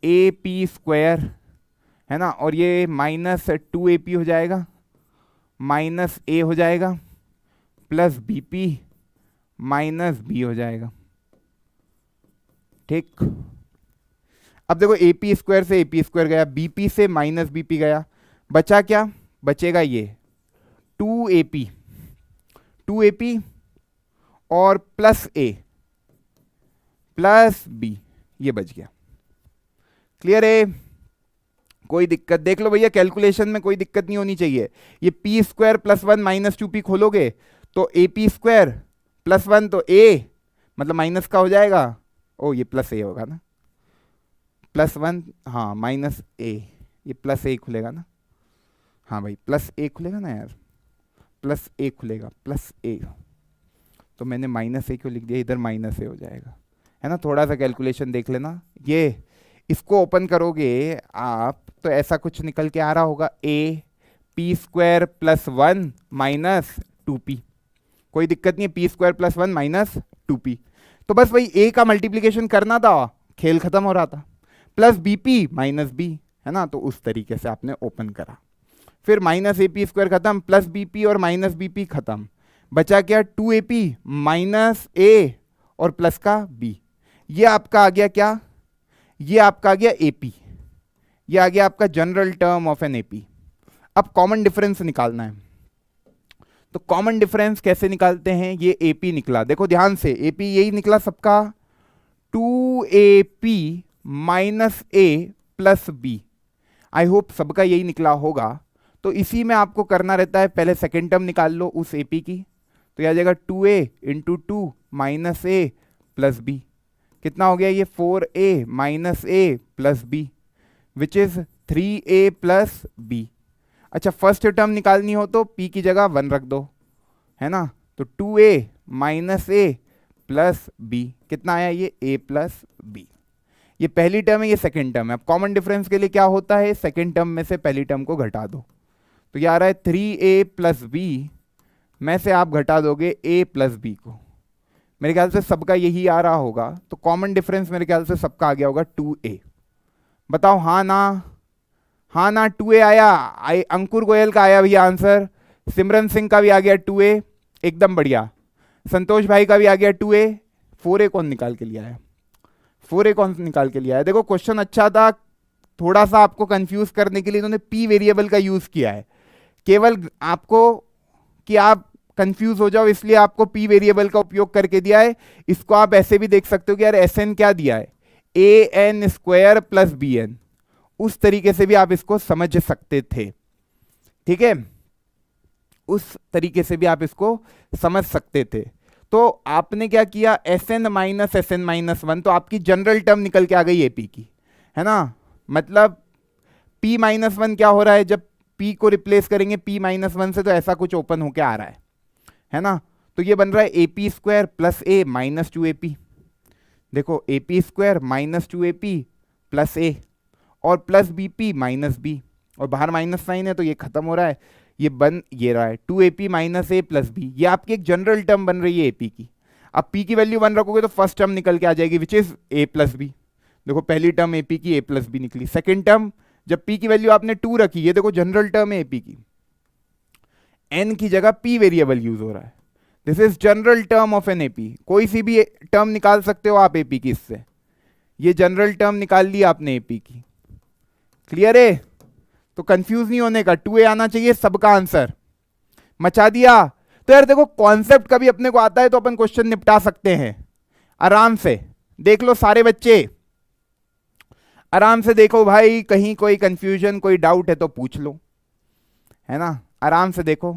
ए पी स्क्वायर, है ना, और ये माइनस 2AP हो जाएगा, माइनस ए हो जाएगा, plus b p minus b हो जाएगा। ठीक, अब देखो ए पी स्क्वायर से ए पी स्क्वायर गया, बीपी से माइनस बीपी गया, बचा क्या, बचेगा ये 2AP, 2AP और प्लस ए प्लस बी, ये बच गया। क्लियर है, कोई दिक्कत, देख लो भैया कैलकुलेशन में कोई दिक्कत नहीं होनी चाहिए। ये P square plus 1 minus 2P खोलोगे तो ए पी स्क्वायर प्लस 1 तो ए मतलब माइनस का हो जाएगा, ओ ये प्लस ए होगा ना, प्लस 1, हाँ माइनस ए, ये प्लस ए खुलेगा ना, हाँ भाई प्लस ए खुलेगा ना यार, प्लस ए खुलेगा, प्लस ए, तो मैंने माइनस ए क्यों लिख दिया, इधर माइनस ए हो जाएगा, है ना। थोड़ा सा कैलकुलेशन देख लेना, ये इसको ओपन करोगे आप तो ऐसा कुछ निकल के आ रहा होगा, ए p square plus 1 minus 2P, कोई दिक्कत नहीं है, P square plus 1 minus 2P, तो बस वही ए का मल्टीप्लीकेशन करना था, खेल खत्म हो रहा था, प्लस बीपी माइनस बी, है ना, तो उस तरीके से आपने ओपन करा। फिर माइनस ए पी स्क्वायर खत्म, प्लस बीपी और माइनस बीपी खत्म, बचा क्या 2AP माइनस ए और प्लस का बी, ये आपका आ गया क्या, ये आपका आ गया एपी, ये आ गया आपका general term of an AP. अब कॉमन डिफरेंस निकालना है, तो कॉमन डिफरेंस कैसे निकालते हैं, ये एपी निकला, देखो ध्यान से, एपी यही निकला सबका, 2AP minus a plus b, I hope सबका यही निकला होगा। तो इसी में आपको करना रहता है, पहले सेकेंड टर्म निकाल लो उस एपी की, तो यह आ जाएगा 2A into 2 minus a plus b, कितना हो गया ये 4A minus a plus b which is 3A plus b. अच्छा फर्स्ट टर्म निकालनी हो तो P की जगह 1 रख दो, है ना, तो 2A minus a plus b, कितना आया ये A प्लस बी, ये पहली टर्म है, ये सेकेंड टर्म है। अब कॉमन डिफरेंस के लिए क्या होता है, सेकेंड टर्म में से पहली टर्म को घटा दो, तो ये आ रहा है 3A प्लस बी में से आप घटा दोगे A प्लस बी को, मेरे ख्याल से सबका यही आ रहा होगा, तो कॉमन डिफरेंस मेरे ख्याल से सबका आ गया होगा 2A। बताओ हाँ ना, हाँ ना, 2A आया, अंकुर गोयल का आया भैया आंसर, सिमरन सिंह का भी आ गया 2A, एकदम बढ़िया, संतोष भाई का भी आ गया 2A। 4A कौन निकाल के लिया है, 4A कौन निकाल के लिया है, देखो क्वेश्चन अच्छा था, थोड़ा सा आपको कंफ्यूज करने के लिए इन्होंने P वेरिएबल का यूज किया है, केवल आपको कि आप कंफ्यूज हो जाओ इसलिए आपको P वेरिएबल का उपयोग करके दिया है। इसको आप ऐसे भी देख सकते हो कि यार SN क्या दिया है, AN स्क्वायर प्लस BN, उस तरीके से भी आप इसको समझ सकते थे, ठीक है, उस तरीके से भी आप इसको समझ सकते थे। तो आपने क्या किया, SN माइनस SN माइनस 1, तो आपकी जनरल टर्म निकल के आ गई AP की, है ना, मतलब P माइनस 1 क्या हो रहा है, जब P को रिप्लेस करेंगे P माइनस 1 से, तो ऐसा कुछ ओपन होके आ रहा है ना, तो ये बन रहा है AP square plus A minus 2AP, देखो AP square minus 2AP plus A और प्लस BP माइनस B, और बाहर माइनस साइन है तो ये खत्म हो रहा है, ये बन ये रहा है 2AP minus A plus B, ये आपकी एक जनरल टर्म बन रही है AP की। अब P की वैल्यू 1 रखोगे तो फर्स्ट टर्म निकल के आ जाएगी which is A plus b, देखो पहली टर्म AP की A प्लस बी निकली, सेकेंड टर्म जब P की वैल्यू आपने 2 रखी, ये देखो जनरल टर्म है AP की, N की जगह P वेरिएबल यूज हो रहा है, this is general term of an AP, कोई सी भी टर्म निकाल सकते हो आप AP की, इससे ये जनरल टर्म निकाल ली आपने AP की, क्लियर है, तो कंफ्यूज नहीं होने का, 2A आना चाहिए सबका आंसर, मचा दिया। तो यार देखो कॉन्सेप्ट कभी अपने को आता है तो अपन क्वेश्चन निपटा सकते हैं आराम से, देख लो सारे बच्चे आराम से देखो भाई, कहीं कोई कंफ्यूजन कोई डाउट है तो पूछ लो, है ना, आराम से देखो,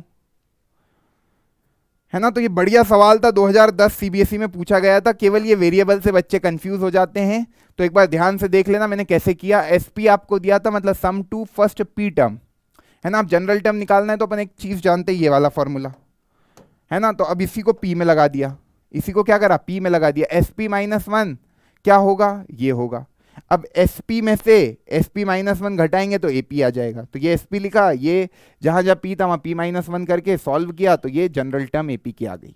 है ना। तो ये बढ़िया सवाल था, 2010 CBSE में पूछा गया था, केवल ये वेरिएबल से बच्चे कंफ्यूज हो जाते हैं, तो एक बार ध्यान से देख लेना मैंने कैसे किया। SP आपको दिया था, मतलब सम टू फर्स्ट P टर्म, है ना, आप जनरल टर्म निकालना है तो अपन एक चीज जानते हैं, ये वाला फॉर्मूला, है ना, तो अब इसी को P में लगा दिया, इसी को क्या करा P में लगा दिया, SP माइनस 1 क्या होगा, ये होगा। अब एसपी में से एसपी माइनस वन घटाएंगे तो एपी आ जाएगा, तो ये एसपी लिखा, ये जहां जहां पी था वहां पी माइनस वन करके सॉल्व किया तो ये जनरल टर्म एपी की आ गई।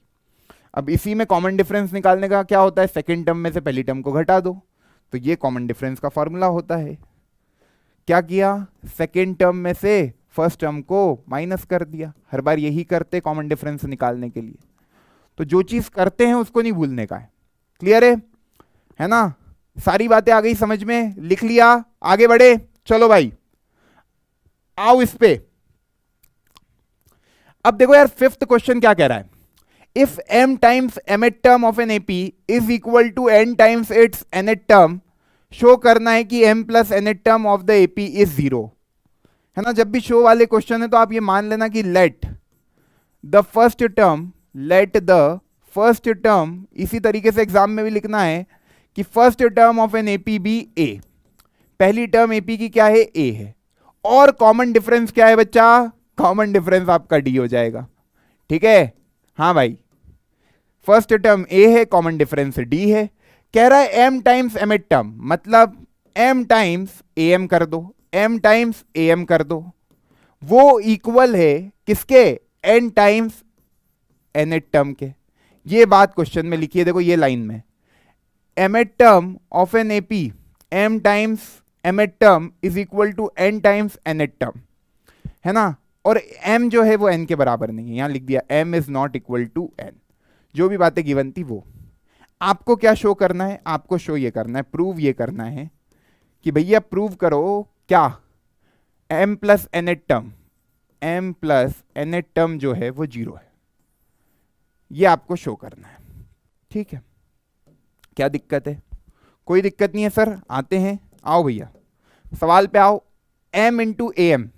अब इसी में कॉमन डिफरेंस निकालने का क्या होता है, सेकेंड टर्म में से पहली टर्म को घटा दो, तो ये कॉमन डिफरेंस का फॉर्मूला होता है। क्या किया, सेकेंड टर्म में से फर्स्ट टर्म को माइनस कर दिया, हर बार यही करते कॉमन डिफरेंस निकालने के लिए, तो जो चीज करते हैं उसको नहीं भूलने का है। क्लियर है ना, सारी बातें आ गई समझ में, लिख लिया, आगे बढ़े, चलो भाई आओ इस पे। अब देखो यार फिफ्थ क्वेश्चन क्या कह रहा है, if m times mth term of an AP is equal to n times its nth term, show करना है कि m plus nth term of the AP is zero, है ना। जब भी शो वाले क्वेश्चन है तो आप ये मान लेना कि लेट द फर्स्ट टर्म, इसी तरीके से एग्जाम में भी लिखना है कि first term of an AP be a, पहली टर्म एपी की क्या है, ए है, और कॉमन डिफरेंस क्या है बच्चा, कॉमन डिफरेंस आपका डी हो जाएगा। ठीक है, हाँ भाई, फर्स्ट टर्म ए है, कॉमन डिफरेंस डी है। कह रहा है एम टाइम्स एम टर्म, मतलब एम टाइम्स ए एम कर दो, एम टाइम्स ए एम कर दो, वो इक्वल है किसके, एन टाइम्स एन टर्म के। ये बात क्वेश्चन में लिखी है, देखो ये लाइन में, m term of an AP, m times m term is equal to n times n term, है ना। और m जो है वो n के बराबर नहीं है, यहां लिख दिया m is not equal to n। जो भी बातें गिवन थी वो आपको क्या शो करना है, आपको शो ये करना है, प्रूव ये करना है कि भैया प्रूव करो क्या, m plus n term, m plus n term जो है वो जीरो है, ये आपको शो करना है। ठीक है, क्या दिक्कत है, कोई दिक्कत नहीं है सर, आते हैं, आओ भैया सवाल पे आओ। m इंटू ए एम,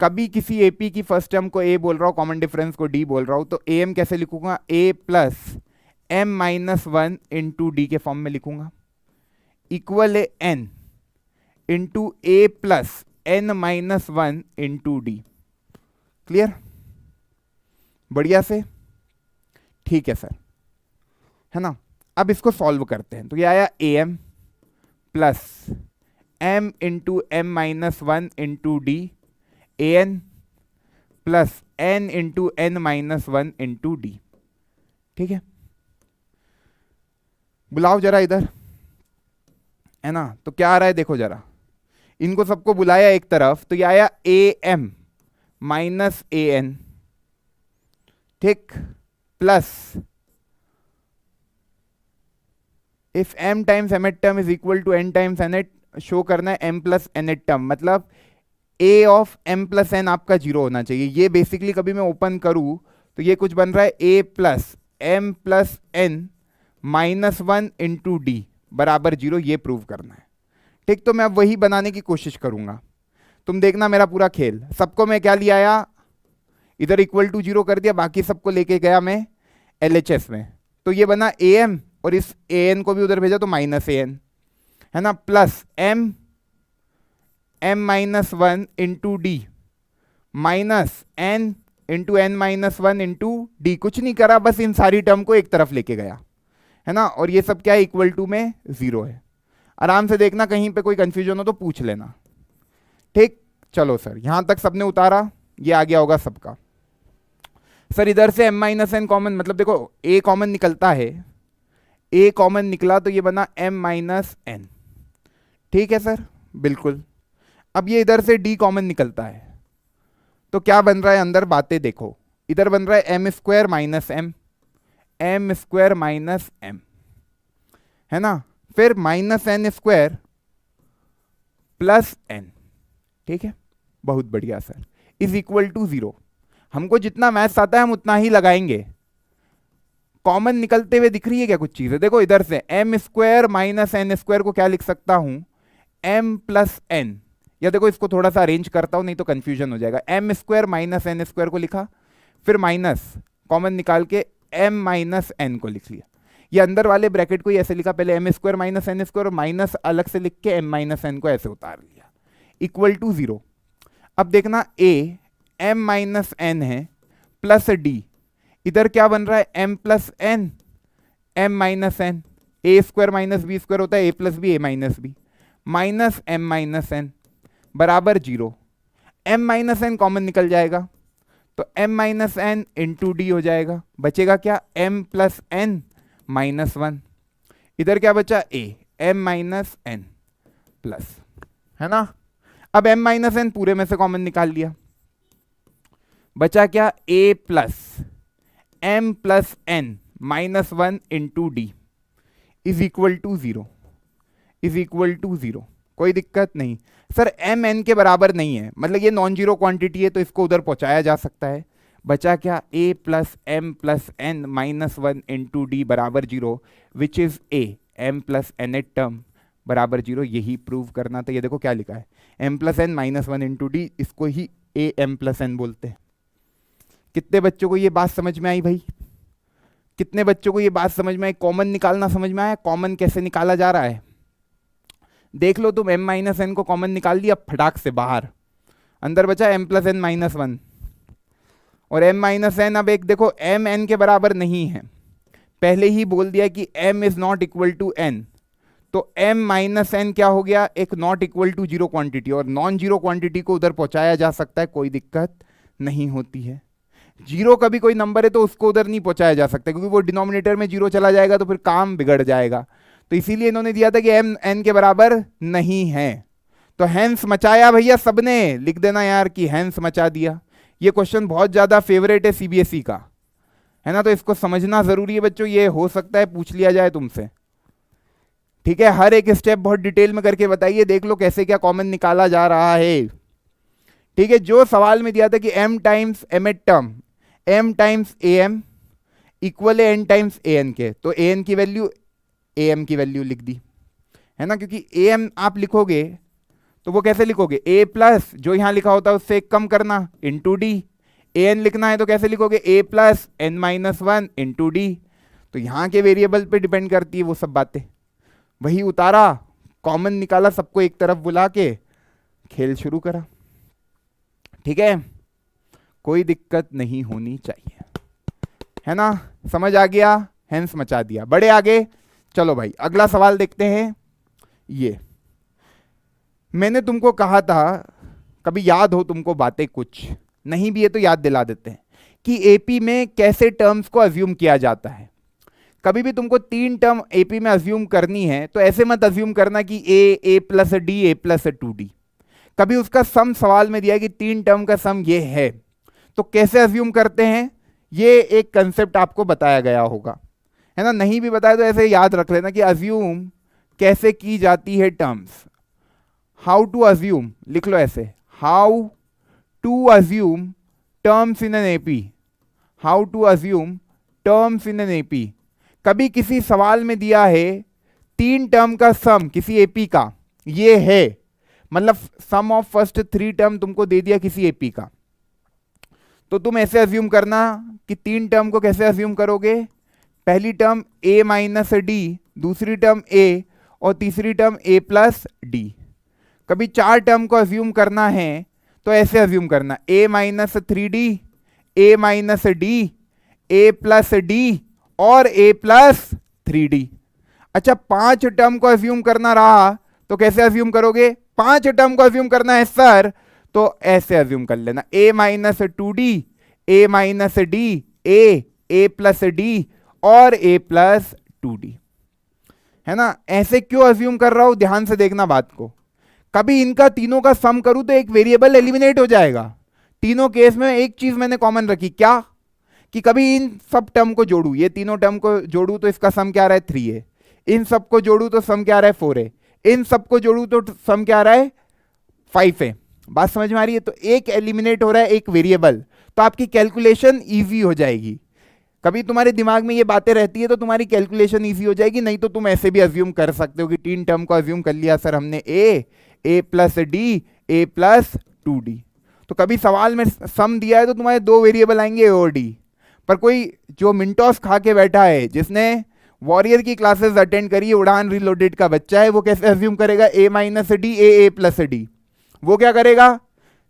कभी किसी एपी की फर्स्ट टर्म को ए बोल रहा हूं, कॉमन डिफरेंस को डी बोल रहा हूं, तो ए एम कैसे लिखूंगा, a plus m minus one into d के फॉर्म में लिखूंगा, इक्वल है n into a plus N minus one into d. Clear, बढ़िया से, ठीक है सर, है ना। अब इसको सॉल्व करते हैं, तो ये आया a m plus m into m minus one into d, a n plus n into n minus one into d. ठीक है, बुलाओ जरा इधर, है ना। तो क्या आ रहा है देखो जरा, इनको सबको बुलाया एक तरफ, तो ये आया a m minus a n, ठीक, plus if m times mth term is equal to n times nth, show करना है m plus N eight term, मतलब a of m plus n आपका जीरो होना चाहिए। ये basically कभी मैं ओपन करूं तो ये कुछ बन रहा है a plus M plus N minus one into D बराबर जीरो, ये प्रूव करना है। ठीक, तो मैं अब वही बनाने की कोशिश करूंगा, तुम देखना मेरा पूरा खेल। सबको मैं क्या लिया आया, इधर इक्वल टू जीरो कर दिया, बाकी सबको लेके गया मैं LHS में, तो ये बना ए एम, और इस ए एन को भी उधर भेजा तो माइनस ए एन, है ना, plus m m minus one into d minus n into n minus one into d. कुछ नहीं करा, बस इन सारी टर्म को एक तरफ लेके गया, है ना, और ये सब क्या है, इक्वल टू में जीरो है। आराम से देखना, कहीं पे कोई कंफ्यूजन हो तो पूछ लेना। ठीक, चलो सर, यहां तक सबने उतारा, ये आ गया होगा सबका। सर इधर से m माइनस एन कॉमन, मतलब देखो a कॉमन निकलता है, a कॉमन निकला तो ये बना m माइनस एन। ठीक है सर, बिल्कुल। अब ये इधर से d कॉमन निकलता है, तो क्या बन रहा है अंदर, बातें देखो, इधर बन रहा है m square minus m, m square minus m, है ना, फिर minus n square plus n. ठीक है, बहुत बढ़िया sir, is equal to zero. हमको जितना मैथ्स आता है हम उतना ही लगाएंगे। कॉमन निकलते हुए दिख रही है क्या कुछ चीजें, देखो इधर से m square minus n square को क्या लिख सकता हूं, एम प्लस एन, या देखो इसको थोड़ा सा अरेंज करता हूं नहीं तो कंफ्यूजन हो जाएगा। M square minus n square को लिखा, फिर माइनस कॉमन निकाल के एम माइनस एन को लिख लिया। ये अंदर वाले ब्रैकेट को ही ऐसे लिखा, पहले m square minus n square, minus अलग से लिख के एम माइनस एन को ऐसे उतार लिया, इक्वल टू जीरो। अब देखना ए एम माइनस एन है प्लस डी, इधर क्या बन रहा है, m plus n m minus n, a square minus b square होता है a plus b a minus b, minus m minus n बराबर 0। एम माइनस एन कॉमन निकल जाएगा तो m minus n into d हो जाएगा, बचेगा क्या m प्लस एन माइनस 1। इधर क्या बचा a, m minus n plus, है ना। अब m माइनस एन पूरे में से कॉमन निकाल लिया, बचा क्या a प्लस m plus N minus 1 into डी is equal to 0, is equal to 0। कोई दिक्कत नहीं सर, m n के बराबर नहीं है, मतलब ये नॉन जीरो क्वांटिटी है तो इसको उधर पहुंचाया जा सकता है। बचा क्या a plus M plus N minus 1 into D बराबर 0, which is a m plus N eight term बराबर 0। यही प्रूव करना था। ये देखो क्या लिखा है, m plus N minus 1 into d, इसको ही a m प्लस एन बोलते हैं। कितने बच्चों को ये बात समझ में आई भाई? कितने बच्चों को ये बात समझ में आई? कॉमन निकालना समझ में आया? कॉमन कैसे निकाला जा रहा है देख लो तुम। m माइनस एन को कॉमन निकाल दिया फटाक से बाहर, अंदर बचा m प्लस एन माइनस 1 और m माइनस एन। अब एक देखो m n के बराबर नहीं है, पहले ही बोल दिया कि m is not equal to n, तो m माइनस एन क्या हो गया, एक not equal to zero quantity, और नॉन जीरो क्वांटिटी को उधर पहुंचाया जा सकता है, कोई दिक्कत नहीं होती है। जीरो का भी कोई नंबर है तो उसको उधर नहीं पहुंचाया जा सकता, क्योंकि वो डिनोमिनेटर में जीरो चला जाएगा तो फिर काम बिगड़ जाएगा। तो इसीलिए इन्होंने दिया था कि m n के बराबर नहीं है, तो हैंस मचाया भैया सबने, लिख देना यार कि हैंस मचा दिया। ये क्वेश्चन बहुत ज्यादा फेवरेट है सीबीएसई का, है ना, तो इसको समझना जरूरी है बच्चों। ये हो सकता है पूछ लिया जाए तुमसे, ठीक है। हर एक स्टेप बहुत डिटेल में करके बताइए, देख लो कैसे क्या कॉमन निकाला जा रहा है, ठीक है। जो सवाल में दिया था कि m टाइम्स m एट term, m times am equal है n टाइम्स an के, तो an की वैल्यू am की वैल्यू लिख दी, है ना, क्योंकि am आप लिखोगे तो वो कैसे लिखोगे, a प्लस जो यहां लिखा होता है उससे एक कम करना इंटू डी। an लिखना है तो कैसे लिखोगे, a plus N minus 1 into d. तो यहाँ के वेरिएबल पे डिपेंड करती है वो सब बातें। वही उतारा, कॉमन निकाला, सबको एक तरफ बुला के खेल शुरू करा, ठीक है। कोई दिक्कत नहीं होनी चाहिए, है ना, समझ आ गया, हैंस मचा दिया। बड़े आगे चलो भाई, अगला सवाल देखते हैं। ये मैंने तुमको कहा था, कभी याद हो तुमको बातें, कुछ नहीं भी है तो याद दिला देते हैं कि एपी में कैसे टर्म्स को अज्यूम किया जाता है। कभी भी तुमको 3 टर्म एपी में अज्यूम करनी है तो ऐसे मत अज्यूम करना कि a plus d a plus 2d। कभी उसका सम सवाल में दिया है कि 3 टर्म का सम ये है, तो कैसे अज्यूम करते हैं, ये एक कंसेप्ट आपको बताया गया होगा, है ना। नहीं भी बताया तो ऐसे याद रख लेना कि अज्यूम कैसे की जाती है टर्म्स। हाउ टू अज्यूम लिख लो ऐसे, how to assume terms in an AP, how to assume terms in an AP. कभी किसी सवाल में दिया है 3 टर्म का सम किसी एपी का ये है, मतलब सम ऑफ फर्स्ट 3 टर्म तुमको दे दिया किसी एपी का, तो तुम ऐसे अज्यूम करना कि 3 टर्म को कैसे अज्यूम करोगे, पहली टर्म a माइनस डी, दूसरी टर्म a और तीसरी टर्म a प्लस डी। कभी 4 टर्म को अज्यूम करना है तो ऐसे अज्यूम करना, a minus 3d, a minus d, a plus d और a प्लस 3d। अच्छा 5 टर्म को अज्यूम करना रहा तो कैसे अज्यूम करोगे, 5 टर्म को अज्यूम करना है सर तो ऐसे अज्यूम कर लेना, a minus 2d, a minus d, a plus d और a प्लस 2d, है ना। ऐसे क्यों अज्यूम कर रहा हूं, ध्यान से देखना बात को। कभी इनका तीनों का सम करूं तो एक वेरिएबल एलिमिनेट हो जाएगा। तीनों केस में एक चीज मैंने कॉमन रखी, क्या, कि कभी इन सब टर्म को जोड़ू, ये तीनों टर्म को जोड़ू तो इसका सम क्या रहा है 3 है, इन सब को जोड़ू तो सम क्या रहा है 4 है, इन सब को जोड़ू तो सम क्या रहा है 5 है। बात समझ में आ रही है। तो एक एलिमिनेट हो रहा है एक वेरिएबल, तो आपकी कैलकुलेशन ईजी हो जाएगी। कभी तुम्हारे दिमाग में ये बातें रहती है तो तुम्हारी कैलकुलेशन ईजी हो जाएगी, नहीं तो तुम ऐसे भी अज्यूम कर सकते हो कि 3 टर्म को अज्यूम कर लिया सर हमने a plus d, a plus 2d। तो कभी सवाल में सम दिया है तो तुम्हारे 2 वेरिएबल आएंगे a और d, पर कोई जो मिंटोस खा के बैठा है, जिसने वॉरियर की क्लासेस अटेंड करी है, उड़ान रीलोडेड का बच्चा है, वो कैसे अज्यूम करेगा a minus d, a plus D. वो क्या करेगा,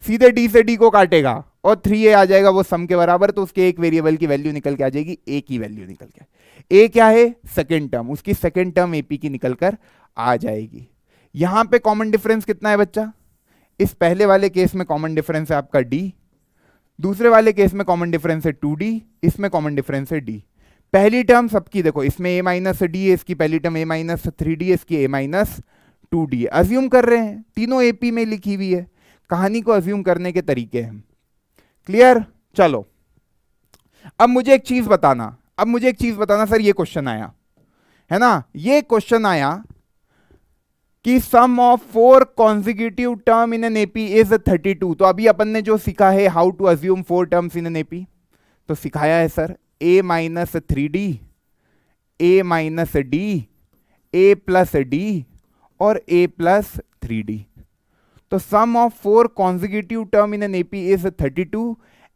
सीधे d से d को काटेगा और 3a आ जाएगा वो सम के बराबर, तो उसके एक वेरिएबल की वैल्यू निकल के आ जाएगी, ए की वैल्यू निकल के। ए क्या है? सेकेंड टर्म, उसकी सेकेंड टर्म एपी की निकल कर आ जाएगी। यहां पे कॉमन डिफरेंस कितना है बच्चा? इस पहले वाले केस में कॉमन डिफरेंस है आपका डी, दूसरे वाले केस में कॉमन डिफरेंस है 2d, इसमें कॉमन डिफरेंस है d। पहली टर्म सबकी देखो, इसमें a माइनस डी है, इसकी पहली टर्म a माइनस 3d, इसकी a माइनस 2d। अज्यूम कर रहे हैं, तीनों AP में लिखी हुई है, कहानी को अज्यूम करने के तरीके हैं। क्लियर? चलो अब मुझे एक चीज बताना, सर ये क्वेश्चन आया है ना, ये क्वेश्चन आया कि sum of 4 consecutive term in an AP is 32। तो अभी अपन ने जो सीखा है how to assume 4 terms in an AP, तो सिखाया है sir a minus 3d, a minus d, a plus d और a प्लस 3d। तो sum of 4 consecutive term in an AP is 32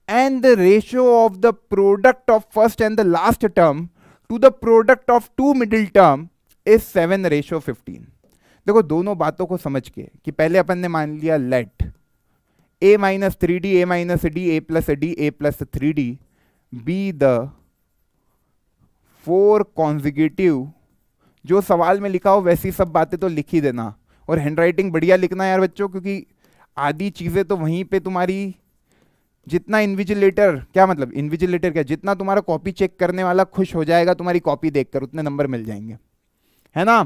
and the ratio of the product of first and the last term to the product of 2 middle term is 7:15। देखो दोनों बातों को समझ के कि पहले अपन ने मान लिया let a minus 3d, a minus d, a plus d, a plus 3d be the 4 consecutive, जो सवाल में लिखा हो वैसी सब बातें तो लिख ही देना, और हैंडराइटिंग बढ़िया लिखना यार बच्चों, क्योंकि आधी चीजें तो वहीं पे तुम्हारी, जितना इन्विजिलेटर, क्या मतलब इन्विजिलेटर क्या, जितना तुम्हारा कॉपी चेक करने वाला खुश हो जाएगा तुम्हारी कॉपी देखकर, उतने नंबर मिल जाएंगे, है ना।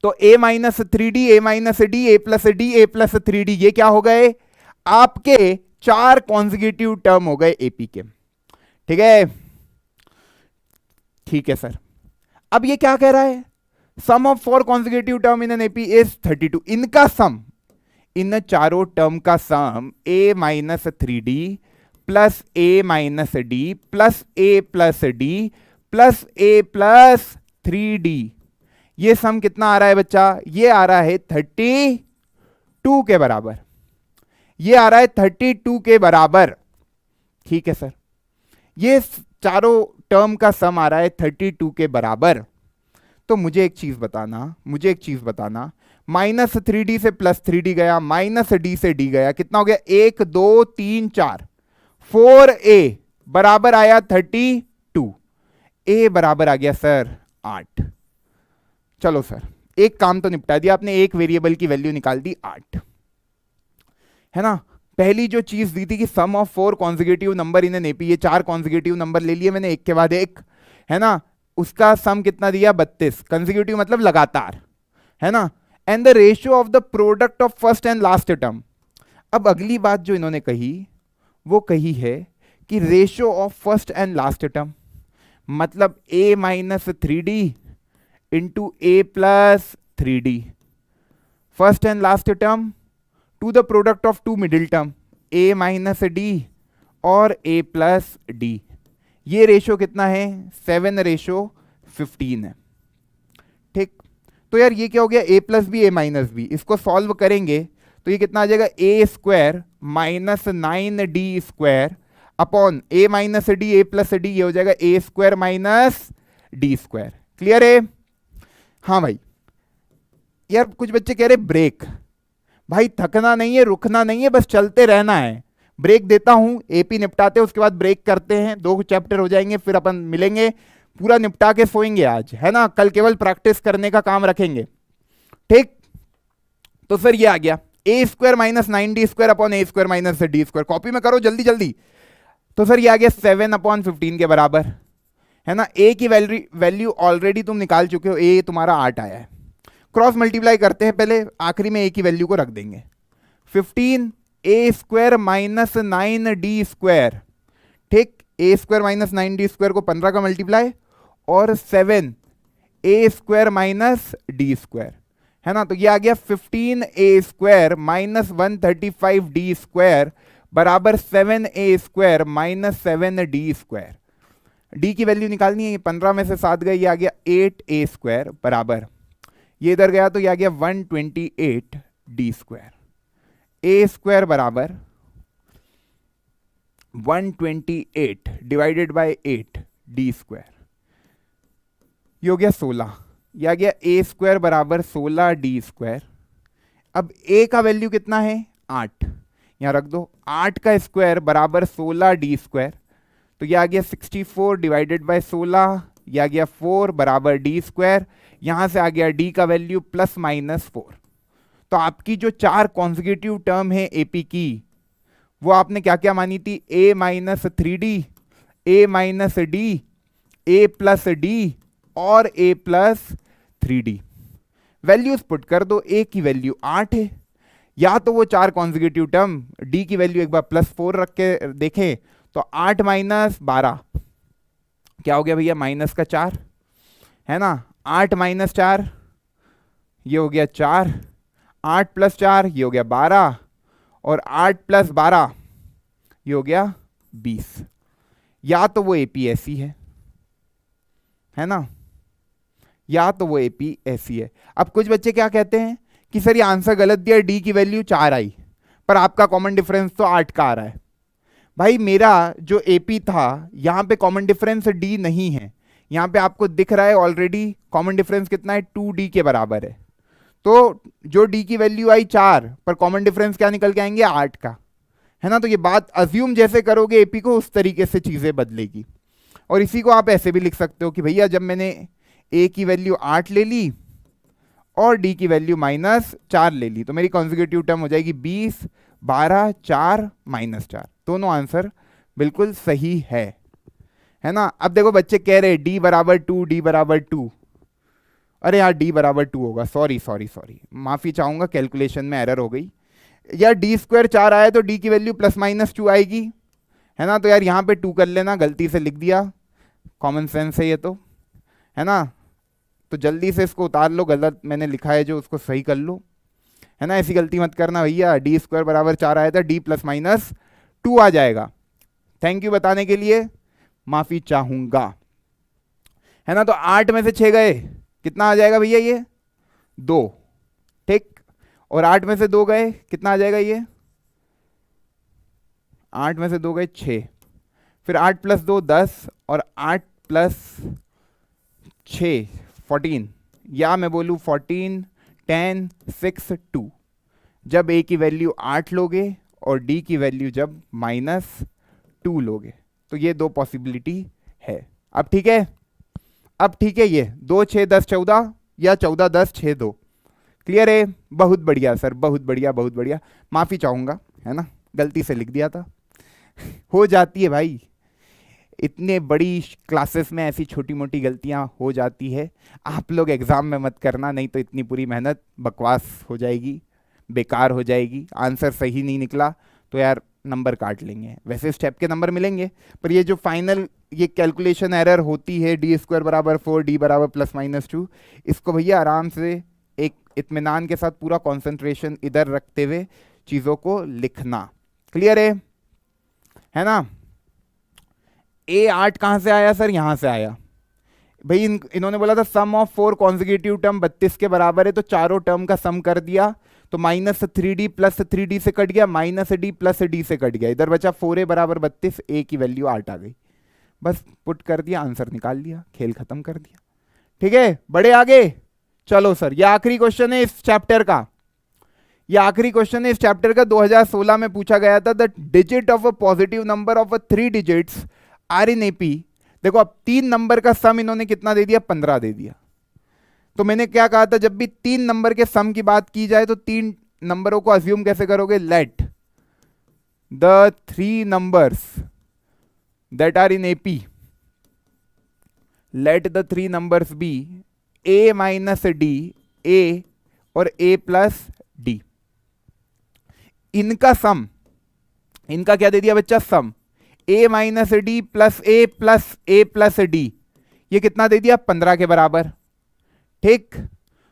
तो a minus 3d, a minus d, a plus d, a plus 3d, ये क्या हो गए? आपके 4 कॉन्जिक्यूटिव टर्म हो गए एपी के। ठीक है, ठीक है सर। अब ये क्या कह रहा है? Sum of 4 consecutive term in an AP is 32। इनका सम, इन चारों टर्म का sum a minus 3d plus a minus d plus a plus d plus a plus 3d, ये सम कितना आ रहा है बच्चा? ये आ रहा है 32 के बराबर, ये आ रहा है 32 के बराबर। ठीक है सर, ये चारों टर्म का सम आ रहा है 32 के बराबर। तो मुझे एक चीज बताना, माइनस 3d से प्लस 3d गया, माइनस डी से डी गया, कितना हो गया? 1 2 3 4, 4a बराबर आया 32, a बराबर आ गया सर 8। चलो सर, एक काम तो निपटा दिया आपने, एक वेरिएबल की वैल्यू निकाल दी 8, है ना। पहली जो चीज दी थी कि sum of 4 consecutive number in an AP, ये 4 कॉन्जिक्यूटिव नंबर ले लिए मैंने एक के बाद एक, है ना, उसका सम कितना दिया? 32। कंसेक्यूटिव मतलब लगातार, है ना। And the ratio of the product of first and last term. अब अगली बात जो इन्होंने कही वो कही है कि ratio of first and last term, मतलब a minus 3d into a plus 3d, first and last term to the product of 2 middle term a minus d और a प्लस डी। ये रेशो कितना है? 7:15 है। ठीक, तो यार ये क्या हो गया? a plus b, a minus b, इसको सॉल्व करेंगे तो ये कितना आ जाएगा? a square minus 9d square upon a minus d, a plus d, ये हो जाएगा a square minus d square. Clear है? हाँ भाई, यार कुछ बच्चे कह रहे ब्रेक, भाई थकना नहीं है, रुकना नहीं है, बस चलते रहना है। ब्रेक देता हूं, एपी निपटाते हैं, उसके बाद ब्रेक करते हैं, 2 चैप्टर हो जाएंगे, फिर अपन मिलेंगे, पूरा निपटा के सोएंगे आज, है ना। कल केवल प्रैक्टिस करने का काम रखेंगे। ठीक, तो सर ये आ गया a square minus 9d square upon a square minus d square. Copy में करो जल्दी जल्दी। तो सर ये आ गया 7/15 के बराबर, है ना। a की वैल्यू ऑलरेडी तुम निकाल चुके हो, a तुम्हारा 8 आया है। क्रॉस मल्टीप्लाई करते हैं पहले, आखिरी में a की वैल्यू को रख देंगे। 15 a square minus 9d square, ठीक, a square minus 9d square को 15 का मल्टीप्लाई, और 7 a square minus d square, है ना। तो ये आ गया 15 a square minus 135d square बराबर 7 a square minus 7d square. d की वैल्यू निकालनी है, 15 में से 7 गए, ये आ गया 8 a स्क्वायर बराबर, ये इधर गया तो ये आ गया 128 d स्क्वायर। a स्क्वायर बराबर 128 डिवाइडेड बाय 8 डी स्क्वायर, ये हो गया 16। ये आ गया a स्क्वायर बराबर 16 डी स्क्वायर। अब a का वैल्यू कितना है? 8, यहाँ रख दो, 8 का स्क्वायर बराबर 16d², तो ये आ गया 64 डिवाइडेड बाय 16, ये आ गया 4 बराबर d², यहाँ से आ गया d का वैल्यू ±4। तो आपकी जो 4 कॉन्जिक्यूटिव टर्म है एपी की, वो आपने क्या क्या मानी थी, a - 3d, a - d, a + d और a + 3d। वैल्यूज पुट कर दो, a की वैल्यू 8 है, या तो वो 4 कॉन्जिक्यूटिव टर्म, d की वैल्यू एक बार +4 रख के देखें तो 8 - 12 क्या हो गया भैया, -4 है ना, 8 - 4 ये हो गया 4, 8 + 4 ये हो गया 12, और 8 + 12 ये हो गया 20। या तो वो एपी ऐसी है ना, या तो वो एपी ऐसी है। अब कुछ बच्चे क्या कहते हैं कि सर ये आंसर गलत दिया, डी की वैल्यू 4 आई, पर आपका कॉमन डिफरेंस तो 8 का आ रहा है। भाई मेरा जो एपी था यहाँ पे कॉमन डिफरेंस डी नहीं है, यहाँ पे आपको दिख रहा है ऑलरेडी कॉमन डिफरेंस कितना है, 2d के बराबर है। तो जो डी की वैल्यू आई 4, पर कॉमन डिफरेंस क्या निकल के आएंगे, 8 का, है ना। तो ये बात अज्यूम जैसे करोगे एपी को, उस तरीके से चीजें बदलेगी। और इसी को आप ऐसे भी लिख सकते हो कि भैया जब मैंने ए की वैल्यू 8 ले ली और डी की वैल्यू -4 ले ली, तो मेरी कॉन्जिक्यूटिव टर्म हो जाएगी 20, 12, 4, -4। दोनों आंसर बिल्कुल सही है ना। अब देखो बच्चे कह रहे d = 2, d = 2, अरे यार d = 2 होगा, सॉरी, माफी चाहूंगा, कैलकुलेशन में एरर हो गई यार। d² 4 आया तो d की वैल्यू +-2 आएगी, है ना। तो यार यहाँ पे 2 कर लेना, गलती से लिख दिया, कॉमन सेंस है ये तो, है ना। तो जल्दी से इसको उतार लो, गलत मैंने लिखा है जो उसको सही कर लो, है ना। ऐसी गलती मत करना भैया, d² = 4 आया था, d +-2 आ जाएगा। थैंक यू बताने के लिए, माफी चाहूंगा, है ना। तो 8 में से 6 गए, कितना आ जाएगा भैया, ये 2, ठीक। और 8 में से 2 गए, कितना आ जाएगा ये, 8 में से 2 गए 6, फिर 8 + 2 10, और 8 + 6 14, या मैं बोलूँ 14, 10, 6, 2। जब a की वैल्यू 8 लोगे और d की वैल्यू जब -2 लोगे, तो ये 2 पॉसिबिलिटी है। अब ठीक है, ये 2, 6, 10, 14 या 14, 10, 6, 2 क्लियर है। बहुत बढ़िया सर, बहुत बढ़िया, माफी चाहूंगा, है ना, गलती से लिख दिया था। हो जाती है भाई, इतने बड़ी क्लासेस में ऐसी छोटी मोटी गलतियां हो जाती है। आप लोग एग्जाम में मत करना, नहीं तो इतनी पूरी मेहनत बकवास हो जाएगी, बेकार हो जाएगी। आंसर सही नहीं निकला तो यार नंबर काट लेंगे, वैसे स्टेप के नंबर मिलेंगे, पर ये जो फाइनल ये कैलकुलेशन एरर होती है, d² = 4, d = +-2, इसको भैया आराम से एक इत्मीनान के साथ पूरा कंसंट्रेशन इधर रखते हुए चीज़ों को लिखना। क्लियर है ना। A8 कहाँ से आया सर, यहाँ से आया भाई। इन्होंने बोला था सम ऑफ 4 कॉन्जिक्यूटिव टर्म 32 के बराबर है, तो चारों टर्म का सम कर दिया, तो -3d + 3d से कट गया, -d + d से कट गया, इधर बचा 4a = 32, a की वैल्यू 8 आ गई, बस पुट कर दिया, आंसर निकाल लिया, खेल खत्म कर दिया। ठीक है, बड़े आगे चलो सर। ये आखिरी क्वेश्चन है इस चैप्टर का, 2016 में पूछा गया था। The digit of a positive number of 3 digits are in AP. देखो अब 3 नंबर का सम इन्होंने कितना दे दिया, 15 दे दिया। तो मैंने क्या कहा था, जब भी 3 नंबर के सम की बात की जाए तो 3 नंबरों को अज्यूम कैसे करोगे, let the 3 numbers that are in AP, let the 3 numbers be a - d, a और a + d। इनका सम, इनका क्या दे दिया बच्चा, सम a - d + a + d, ये कितना दे दिया, 15 के बराबर। ठीक,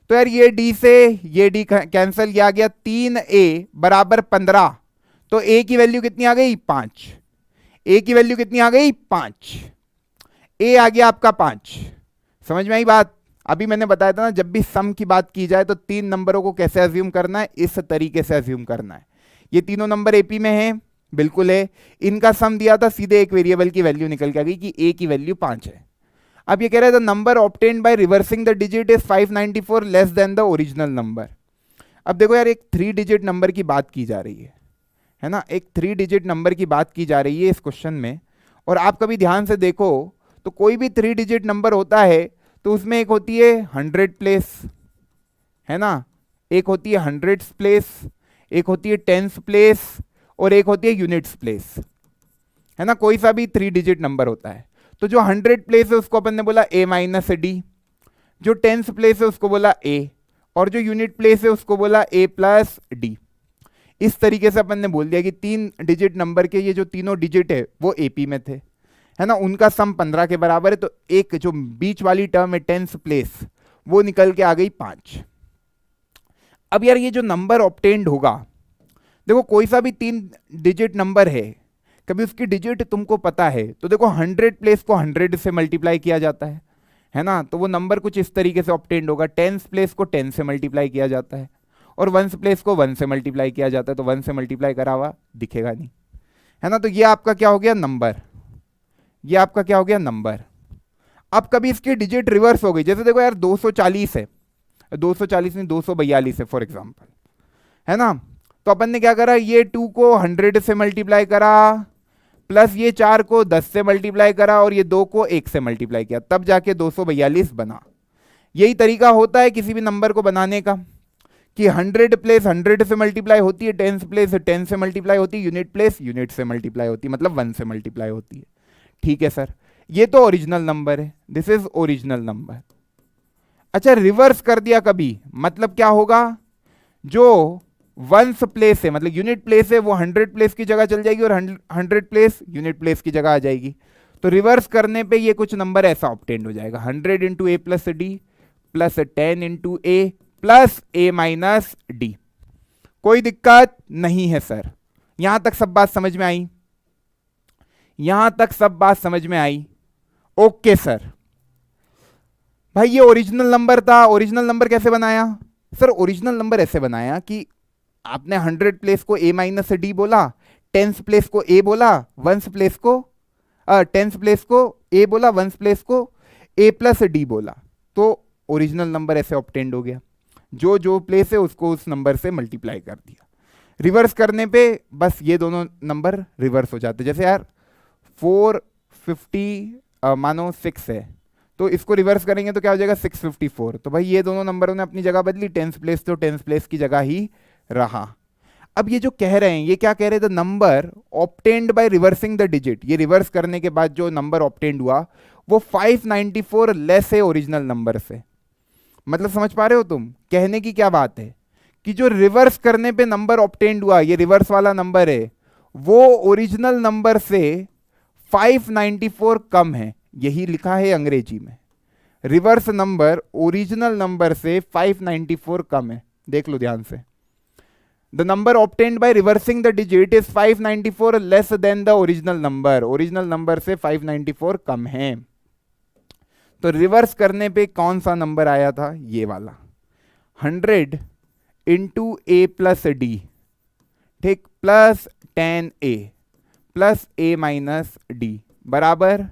तो यार ये d से ये d कैंसिल, ये आ गया 3a = 15, तो a की वैल्यू कितनी आ गई, 5। a की वैल्यू कितनी आ गई, 5, a आ गया आपका 5। समझ में आई बात। अभी मैंने बताया था ना, जब भी सम की बात की जाए तो 3 नंबरों को कैसे अज्यूम करना है, इस तरीके से अज्यूम करना है। ये तीनों नंबर एपी में है, बिल्कुल है। इनका सम दिया था, सीधे एक वेरिएबल की वैल्यू निकल के आ गई कि a की वैल्यू 5 है। अब ये कह रहा है the number obtained by reversing the digit is 594 less than the original number. अब देखो यार, एक 3 डिजिट नंबर की बात की जा रही है है ना, एक 3 डिजिट नंबर की बात की जा रही है इस क्वेश्चन में। और आप कभी ध्यान से देखो तो कोई भी 3 डिजिट नंबर होता है तो उसमें एक होती है 100 प्लेस, है ना, एक होती है 100 प्लेस, एक होती है 10 प्लेस और एक होती है यूनिट्स प्लेस, है ना। कोई सा भी 3 डिजिट नंबर होता है तो जो 100 प्लेस है उसको अपन ने बोला a माइनस डी, जो 10 प्लेस है उसको बोला a, और जो यूनिट प्लेस है उसको बोला a प्लस डी। इस तरीके से अपन ने बोल दिया कि 3 डिजिट नंबर के ये जो तीनों डिजिट है वो एपी में थे, है ना, उनका सम 15 के बराबर है। तो एक जो बीच वाली टर्म है 10th प्लेस वो निकल के आ गई 5। अब यार ये जो नंबर ऑब्टेन्ड होगा, देखो कोई सा भी 3 डिजिट नंबर है, कभी उसकी डिजिट तुमको पता है तो देखो 100 प्लेस को 100 से मल्टीप्लाई किया जाता है ना, तो वो नंबर कुछ इस तरीके से ऑब्टेन्ड होगा। 10th प्लेस को 10 से मल्टीप्लाई किया जाता है और 1st प्लेस को 1 से मल्टीप्लाई किया जाता है, तो 1 से मल्टीप्लाई करा हुआ दिखेगा नहीं, है ना। तो ये आपका क्या हो गया नंबर, ये आपका क्या हो गया नंबर। अब कभी इसकी डिजिट रिवर्स हो गई, जैसे देखो यार 240 है, 240 नहीं 242 है फॉर एग्जांपल, है ना। तो अपन ने क्या करा, ये 2 को 100 से मल्टीप्लाई करा प्लस ये 4 को 10 से मल्टीप्लाई करा और ये 2 को 1 से मल्टीप्लाई किया, तब जाके 242 बना। यही तरीका होता है किसी भी नंबर को बनाने का कि 100 प्लेस 100 से मल्टीप्लाई होती है, 10 प्लेस 10 से मल्टीप्लाई होती है, यूनिट प्लेस यूनिट से मल्टीप्लाई होती है, मतलब 1 से मल्टीप्लाई होती है। ठीक है सर, ये तो ओरिजिनल नंबर है, दिस इज ओरिजिनल नंबर। अच्छा रिवर्स कर दिया कभी, मतलब क्या होगा, जो 1st प्लेस है मतलब यूनिट प्लेस है वो 100 प्लेस की जगह चल जाएगी और 100 प्लेस यूनिट प्लेस की जगह आ जाएगी। तो रिवर्स करने पे ये कुछ नंबर ऐसा ऑब्टेन्ड हो जाएगा, 100 into a plus d plus 10 into a plus a minus D. कोई दिक्कत नहीं है सर, यहां तक सब बात समझ में आई, यहां तक सब बात समझ में आई। ओके सर, भाई ये ओरिजिनल नंबर था, ओरिजिनल नंबर कैसे बनाया सर, ओरिजिनल नंबर ऐसे बनाया कि आपने 100 प्लेस को a माइनस डी बोला, 10th प्लेस को a बोला, 1st प्लेस को 10th प्लेस को a बोला, 1st प्लेस को a प्लस डी बोला, तो ओरिजिनल नंबर ऐसे ऑब्टेन्ड हो गया। जो जो प्लेस है उसको उस नंबर से मल्टीप्लाई कर दिया। रिवर्स करने पे बस ये दोनों नंबर रिवर्स हो जाते, जैसे यार 450 मानो 6 है तो इसको रिवर्स करेंगे तो क्या हो जाएगा 654। तो भाई ये दोनों नंबरों ने अपनी जगह बदली, 10th प्लेस तो 10th प्लेस की जगह ही रहा। अब ये जो कह रहे हैं, ये क्या कह रहे हैं, the number obtained by reversing the digit, ये रिवर्स करने के बाद जो नंबर ऑब्टेन्ड हुआ वो 594 लेस है ओरिजिनल नंबर से। मतलब समझ पा रहे हो तुम, कहने की क्या बात है कि जो रिवर्स करने पे नंबर ऑब्टेन्ड हुआ, ये रिवर्स वाला नंबर है, वो ओरिजिनल नंबर से 594 कम है, यही लिखा है अंग्रेजी में। रिवर्स नंबर ओरिजिनल नंबर से 594 कम है, देख लो ध्यान से। The number obtained by reversing the digit is 594 less than the original number, original number से 594 कम है। तो रिवर्स करने पे कौन सा नंबर आया था, ये वाला 100 इंटू ए प्लस डी, ठीक, plus 10a plus a minus d बराबर